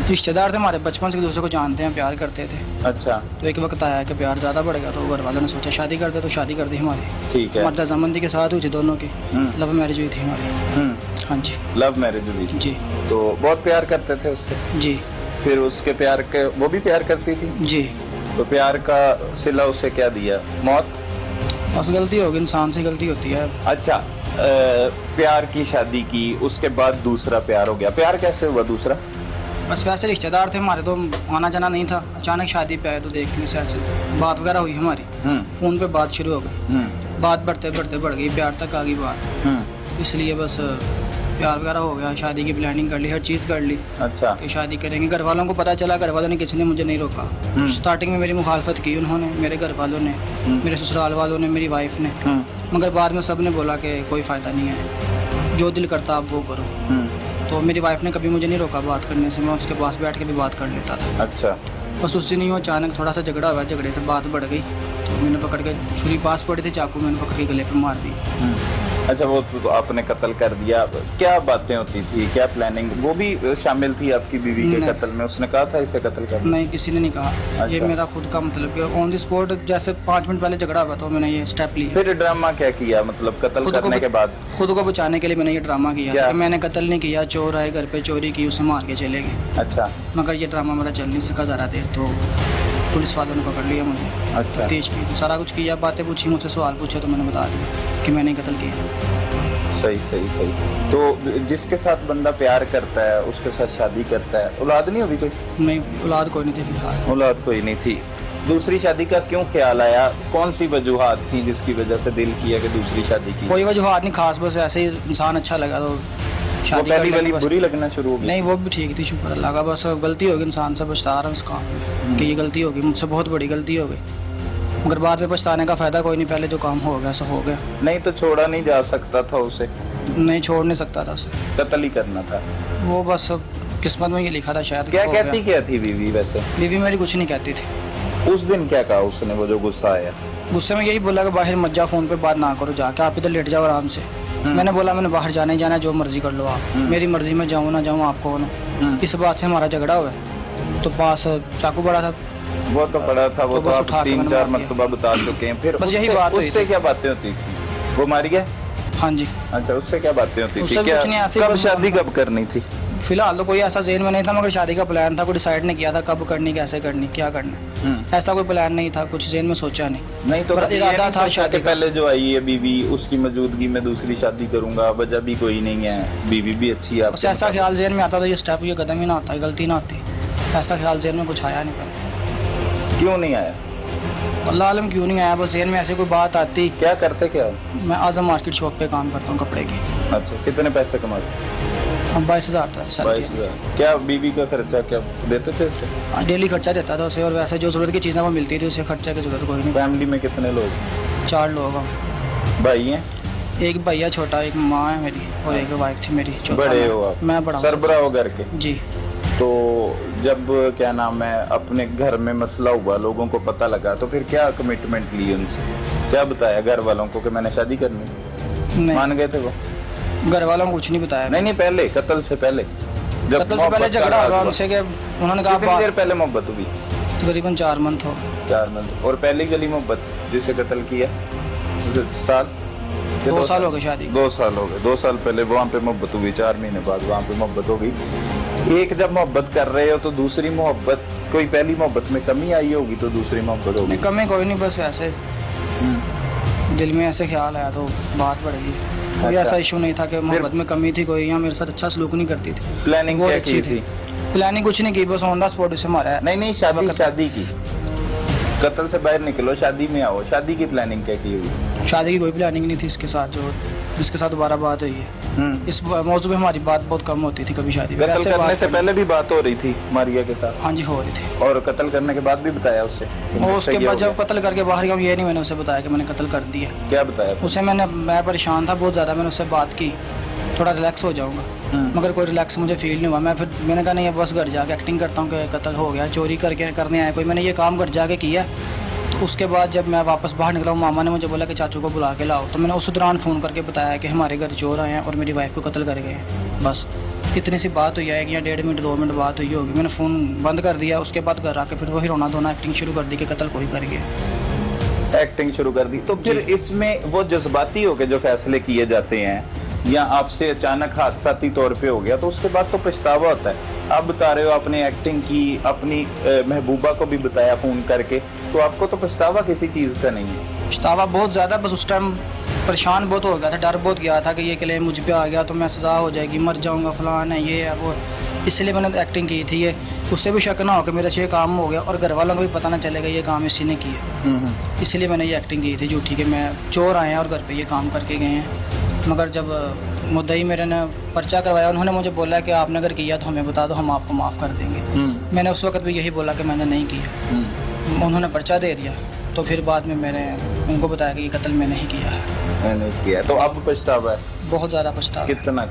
रिश्तेदार थे हमारे, बचपन से एक दूसरे को जानते हैं, प्यार करते थे। अच्छा। तो एक वक्त आया कि प्यार ज़्यादा बढ़ गया तो घर वालों ने सोचा शादी कर दे, तो शादी कर दी हमारी। ठीक है। हमारी रजामंदी के साथ हुई थी दोनों की। लव मैरिज हुई थी हमारी। हाँ जी। लव मैरिज हुई थी। जी। तो बहुत प्यार करते थे उससे? जी। फिर उसके प्यार के वो भी प्यार करती थी? जी। तो प्यार का सिला उसे क्या दिया? मौत? बस गलती होगी, इंसान से गलती होती है। अच्छा, प्यार की शादी की, उसके बाद दूसरा प्यार हो गया। प्यार कैसे हुआ दूसरा? बस वैसे रिश्तेदार थे हमारे, तो आना जाना नहीं था। अचानक शादी पे आए तो देखने से ऐसे बात वगैरह हुई हमारी। फ़ोन पे बात शुरू हो गई। बात बढ़ते बढ़ते बढ़ गई, प्यार तक आ गई बात। इसलिए बस प्यार वगैरह हो गया, शादी की प्लानिंग कर ली, हर चीज़ कर ली। अच्छा। कि शादी करेंगे। घर वालों को पता चला, घर वालों ने, किसी ने मुझे नहीं रोका। स्टार्टिंग में मेरी मुखालफत की उन्होंने, मेरे घर वालों ने, मेरे ससुराल वालों ने, मेरी वाइफ ने। मगर बाद में सब ने बोला कि कोई फ़ायदा नहीं है, जो दिल करता आप वो करो। तो मेरी वाइफ ने कभी मुझे नहीं रोका बात करने से, मैं उसके पास बैठ के भी बात कर लेता था। अच्छा। बस उससे नहीं हुआ, अचानक थोड़ा सा झगड़ा हुआ, झगड़े से बात बढ़ गई तो मैंने पकड़ के, छुरी पास पड़ी थी, चाकू मैंने पकड़ के गले पे मार दी। अच्छा, वो तो आपने कत्ल कर दिया। क्या बातें होती थी, क्या प्लानिंग वो भी शामिल थी आपकी बीवी के नहीं। कत्ल में? उसने कहा था इसे कत्ल करना? नहीं, किसी ने नहीं कहा। ये अच्छा। मेरा खुद का मतलब कि ऑन द स्पॉट, जैसे 5 मिनट पहले झगड़ा हुआ तो मैंने ये स्टेप लिया। फिर ड्रामा क्या किया, मतलब कत्ल करने के बाद? खुद को बचाने के लिए मैंने ये ड्रामा किया क्या? कि मैंने कत्ल नहीं किया, चोर आए घर पे, चोरी की, उसे मार के चले गए। अच्छा। मगर ये ड्रामा मेरा चल नहीं सका ज़्यादा देर, तो पुलिस वालों ने पकड़ लिया मुझे। अच्छा। तफ्तीश की तो सारा कुछ किया, बातें पूछी मुझसे, सवाल पूछे तो मैंने बता दिया कि मैंने कत्ल किया। सही सही सही। तो जिसके साथ बंदा प्यार करता है उसके साथ शादी करता है, औलाद नहीं होगी कोई? नहीं, औलाद कोई नहीं थी फिलहाल। औलाद कोई नहीं थी। दूसरी शादी का क्यों ख्याल आया? कौन सी वजूहात थी जिसकी वजह से दिल किया कि दूसरी शादी की? कोई वजूहात नहीं खास, बस वैसे ही इंसान अच्छा लगा तो वो शादी पहली कर वाली बस। बुरी लगना शुरू हो गई? नहीं, वो भी ठीक थी, शुक्र अल्लाह का। बस गलती होगी, इंसान से पछता रहा हूँ इस काम पे कि ये गलती होगी मुझसे, बहुत बड़ी गलती हो गई। मगर बाद में पछताने का फ़ायदा कोई नहीं, पहले जो काम हो गया सो हो गया। नहीं तो छोड़ा नहीं जा सकता था उसे? नहीं, छोड़ नहीं सकता था उसे, कत्ल ही करना था। वो बस किस्मत में ये लिखा था शायद। क्या हो कहती गया। क्या थी बीवी वैसे? बीवी मेरी कुछ नहीं कहती थी। उस दिन क्या कहा उसने, वो जो गुस्सा आया? गुस्से में यही बोला कि बाहर मत जाओ, फ़ोन पे बात ना करो, जाके आप इधर लेट जाओ आराम से। मैंने बोला मैंने बाहर जाना ही जाना, जो मर्जी कर लो आप, मेरी मर्जी में जाऊँ ना जाऊँ आपको ना। इस बात से हमारा झगड़ा हुआ है। तो पास चाकू पड़ा था। वो तो पड़ा था, वो तो तो बस आप उठा के 3-4 मैंने मरतबा बता चुके हैं। फिर बस यही उससे- बात हुई उससे थी। क्या बातें होती थी? वो मारी गया? हाँ जी। अच्छा, उससे क्या बातें होती थी? उससे क्या कुछ नहीं, ऐसे कब बस- शादी कब करनी थी? फिलहाल तो कोई ऐसा ज़हन में नहीं था, मगर शादी का प्लान था, कोई डिसाइड नहीं किया था कब करनी, कैसे करनी, क्या करना। ऐसा कोई प्लान नहीं था, कुछ ज़हन में सोचा नहीं। नहीं तो पर कभी ये इरादा नहीं था सोचा शादी कि का। पहले जो आई है बीवी, उसकी मौजूदगी में दूसरी शादी करूंगा, वजह भी कोई नहीं है, बीवी भी अच्छी है बस ऐसा ख्याल ज़हन में आता तो ये स्टेप, ये कदम ही ना होता, गलती ना होती। ऐसा ख्याल ज़हन में कुछ आया नहीं पहले। क्यों नहीं आया? अल्लाह आलम क्यों नहीं आया, बस ज़हन में ऐसे कोई बात आती। क्या करते क्या? मैं आज़म मार्केट शॉप पे काम करता हूँ कपड़े की। अच्छा, कितने पैसे कमाते? हम 22,000 था 22,000। क्या बीवी का खर्चा क्या देते थे उसे? डेली खर्चा देता था उसे, और वैसे जो ज़रूरत की चीज़ें वो मिलती थी, उसे खर्चा की ज़रूरत कोई नहीं। फैमिली में कितने लोग? 4 लोग हम। भाई हैं? एक भैया छोटा, एक माँ है मेरी और एक वाइफ थी मेरी। चौथा बड़े मैं- हो आप? मैं बड़ा हूँ। सरबराह हो घर के? जी। तो जब क्या नाम है अपने घर में मसला हुआ, लोगों को पता लगा, तो फिर क्या कमिटमेंट ली उनसे? क्या बताया घर वालों को कि मैंने शादी करनी? नहीं, मान गए थे वो? घर वालों को कुछ नहीं बताया। नहीं, पहले कत्ल से पहले, जब कत्ल से पहले मोहब्बत का झगड़ा राज होगा हुआ। उनसे कि उन्होंने कहा कितनी देर पहले मोहब्बत हुई? तकरीबन 4 मंथ हो गए। 4 मंथ। और पहली गली मोहब्बत जिसे कत्ल किया? साल? 2 साल हो गए शादी को। 2 साल हो गए। 2 साल पहले वहाँ पे मोहब्बत हुई, 4 महीने बाद वहाँ पे मोहब्बत हो गई। एक जब मोहब्बत कर रहे हो तो दूसरी मोहब्बत, कोई पहली मोहब्बत में कमी आई होगी तो दूसरी मोहब्बत होगी। नहीं, कमी कोई नहीं, बस ऐसे दिल में ऐसे ख्याल आया तो बात बढ़ गई। कोई अच्छा। ऐसा इशू नहीं था कि मोहब्बत में कमी थी कोई, या मेरे साथ अच्छा सलूक नहीं करती थी। प्लानिंग बहुत क्या अच्छी की थी? प्लानिंग कुछ नहीं की, बस ऑन द स्पॉट उसे मारा है। नहीं, शादी की। कत्ल से बाहर निकलो, शादी में आओ। शादी की प्लानिंग क्या की हुई? शादी की कोई प्लानिंग नहीं थी इसके साथ, जो जिसके साथ दोबारा बात हुई है। इस मौजू में हमारी बात बहुत कम होती थी कभी शादी में। कत्ल वैसे करने बात से पहले भी बात हो रही थी मारिया के साथ? हाँ जी, हो रही थी। और कत्ल करने के बाद भी बताया उससे? और उसके बाद जब कत्ल करके बाहर गया, ये नहीं मैंने उसे बताया कि मैंने कत्ल कर दिया। क्या बताया? उसे मैं परेशान था बहुत ज़्यादा, मैंने उससे बात की थोड़ा रिलैक्स हो जाऊंगा, मगर कोई रिलैक्स मुझे फील नहीं हुआ। मैंने कहा नहीं, बस घर जाके एक्टिंग करता हूँ कि कत्ल हो गया, चोरी करके करने आया कोई, मैंने ये काम घर जाके किया। तो उसके बाद जब मैं वापस बाहर निकला हूँ, मामा ने मुझे बोला कि चाचू को बुला के लाओ, तो मैंने उस दौरान फ़ोन करके बताया कि हमारे घर चोर आए हैं और मेरी वाइफ को कत्ल कर गए हैं। बस इतनी सी बात हुई है कि 1.5 मिनट 2 मिनट बात हुई होगी। मैंने फ़ोन बंद कर दिया। उसके बाद घर आके फिर वही रोना धोना एक्टिंग शुरू कर दी कि कत्ल कोई कर गया। एक्टिंग शुरू कर दी। तो फिर इसमें वो जज्बाती होकर जो फैसले किए जाते हैं, या आपसे अचानक हादसाती तौर पे हो गया, तो उसके बाद तो पछतावा होता है। आप बता रहे हो आपने एक्टिंग की, अपनी महबूबा को भी बताया फ़ोन करके, तो आपको तो पछतावा किसी चीज़ का नहीं है? पछतावा बहुत ज़्यादा, बस उस टाइम परेशान बहुत हो गया था, डर बहुत गया था कि ये क्लेम मुझ पे आ गया तो मैं सज़ा हो जाएगी, मर जाऊंगा, फलान है, ये है वो। इसलिए मैंने एक्टिंग की थी। ये उससे भी शक ना हो कि मेरे से ये काम हो गया और घर वालों को भी पता ना चलेगा ये काम इसी ने किया। इसलिए मैंने ये एक्टिंग की थी झूठी कि मैं चोर आए हैं और घर पे ये काम करके गए हैं। मगर जब मुद्दई मेरे ने पर्चा करवाया, उन्होंने मुझे बोला कि आपने अगर किया तो हमें बता दो, हम आपको माफ़ कर देंगे। मैंने उस वक्त भी यही बोला कि मैंने नहीं किया। उन्होंने पर्चा दे दिया, तो फिर बाद में मैंने उनको बताया कि ये कत्ल मैंने नहीं किया है। मैंने किया। तो अब पछतावा है? बहुत ज़्यादा पछतावा। कितना?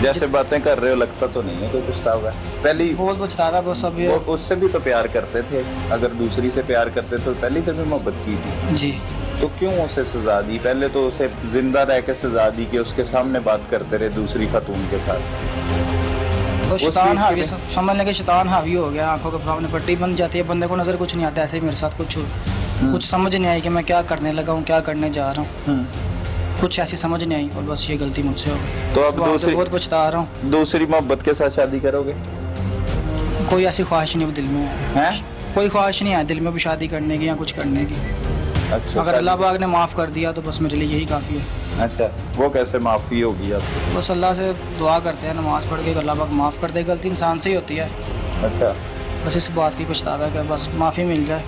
जैसे बातें कर रहे हो लगता तो नहीं है कोई पछतावा है। पहली बहुत पछतावा बस अब ये। उससे भी तो प्यार करते थे, अगर दूसरी से प्यार करते तो पहली से भी मोहब्बत की थी। जी। तो क्यों उसे सजा दी? पहले तो उसे जिंदा रह के सजा दी कि उसके सामने बात करते रहे दूसरी खातून के साथ। तो शैतान हावी, समझ लें कि शैतान हावी हो गया, आंखों के सामने पट्टी बन जाती है, बंदे को नज़र कुछ नहीं आता। ऐसे ही मेरे साथ कुछ समझ नहीं आई कि मैं क्या करने लगा हूँ, क्या करने जा रहा हूँ। कुछ ऐसी समझ नहीं आई और बस ये गलती मुझसे हो गई। तो अब दूसरी, बहुत पछता रहा हूँ। दूसरी मोहब्बत के साथ शादी करोगे? कोई ऐसी ख्वाहिश नहीं दिल में है? कोई ख्वाहिश नहीं है दिल में भी शादी करने की या कुछ करने की। अच्छा, अगर अल्लाह पाक ने माफ़ कर दिया तो बस मेरे लिए यही काफ़ी है। अच्छा, वो कैसे माफ़ी होगी आपको? बस अल्लाह से दुआ करते हैं, नमाज पढ़ के अल्लाह पाक माफ़ कर दे। गलती इंसान से ही होती है। अच्छा, बस इस बात की पछतावा है कि बस माफ़ी मिल जाए।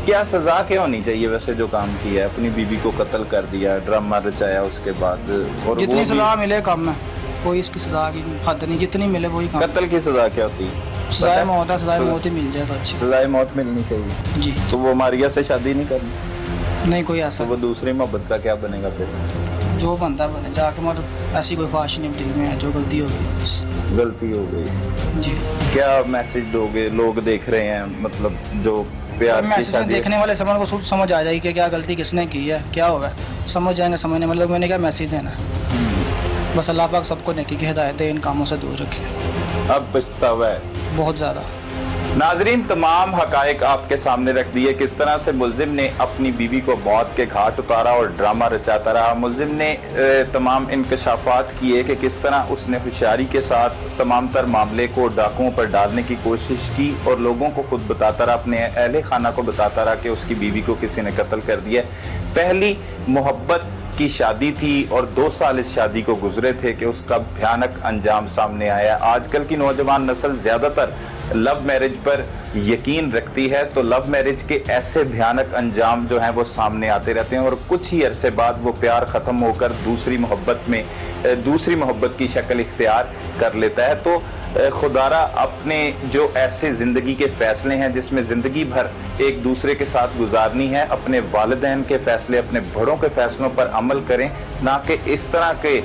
क्या सजा क्या होनी चाहिए वैसे जो काम किया है? अपनी बीवी को कत्ल कर दिया, ड्रामा रचाया उसके बाद, और जितनी वो सजा मिले कम है, कोई इसकी सजा की हद नहीं, जितनी मिले वही कम। कत्ल की सजा क्या होती है? सजाए मौत है, सजाए मौत ही मिल जाए तो अच्छी। सजाए मौत मिलनी चाहिए जी। तो वो मारिया से शादी नहीं करनी? नहीं कोई ऐसा तो वो दूसरी मोहब्बत का क्या बनेगा फिर? जो बनता बने जाके, मगर ऐसी कोई ख्वाहिश नहीं दिल में है, जो गलती हो गई बस। गलती हो गई। जी। क्या मैसेज दोगे? लोग देख रहे हैं, मतलब जो प्यार की मैसेज शादी, देखने वाले सब को समझ आ जाएगी कि क्या गलती किसने की है, क्या हुआ है, समझ जाएंगे। समझने वाले लोग, मैंने क्या मैसेज देना है। बस अल्लाह पाक सबको नेकी की हिदायत दे, इन कामों से दूर रखे। अब पछतावा है बहुत ज़्यादा। नाजरीन, तमाम हकायक आपके सामने रख दिए, किस तरह से मुलजिम ने अपनी बीवी को मौत के घाट उतारा और ड्रामा रचाता रहा। मुलजिम ने तमाम इंकशाफात किए कि किस तरह उसने होशियारी के साथ तमाम तर मामले को डाकुओं पर डालने की कोशिश की और लोगों को खुद बताता रहा, अपने अहले खाना को बताता रहा कि उसकी बीवी को किसी ने कत्ल कर दिया। पहली मोहब्बत की शादी थी और 2 साल इस शादी को गुजरे थे कि उसका भयानक अंजाम सामने आया। आजकल की नौजवान नस्ल ज़्यादातर लव मैरिज पर यकीन रखती है, तो लव मैरिज के ऐसे भयानक अंजाम जो हैं वो सामने आते रहते हैं और कुछ ही अरसे बाद वो प्यार ख़त्म होकर दूसरी मोहब्बत की शक्ल इख्तियार कर लेता है। तो खुदारा अपने जो ऐसे ज़िंदगी के फ़ैसले हैं जिसमें ज़िंदगी भर एक दूसरे के साथ गुजारनी है, अपने वालिदैन के फ़ैसले, अपने बड़ों के फ़ैसलों पर अमल करें, ना कि इस तरह के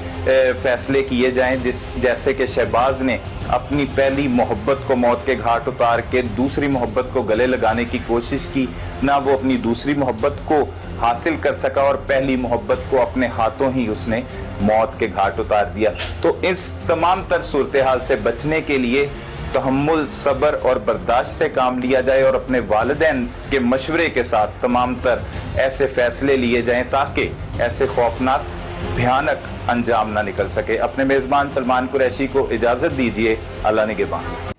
फ़ैसले किए जाएं जैसे कि शहबाज ने अपनी पहली मोहब्बत को मौत के घाट उतार के दूसरी मोहब्बत को गले लगाने की कोशिश की। ना वो अपनी दूसरी मोहब्बत को हासिल कर सका और पहली मोहब्बत को अपने हाथों ही उसने मौत के घाट उतार दिया। तो इस तमाम तर सूरत हाल से बचने के लिए तहम्मुल, सब्र और बर्दाश्त से काम लिया जाए और अपने वालिदैन के मशवरे के साथ तमाम तर ऐसे फैसले लिए जाएं ताकि ऐसे खौफनाक भयानक अंजाम ना निकल सके। अपने मेज़बान सलमान कुरैशी को इजाज़त दीजिए। अल्लाह निगहबान।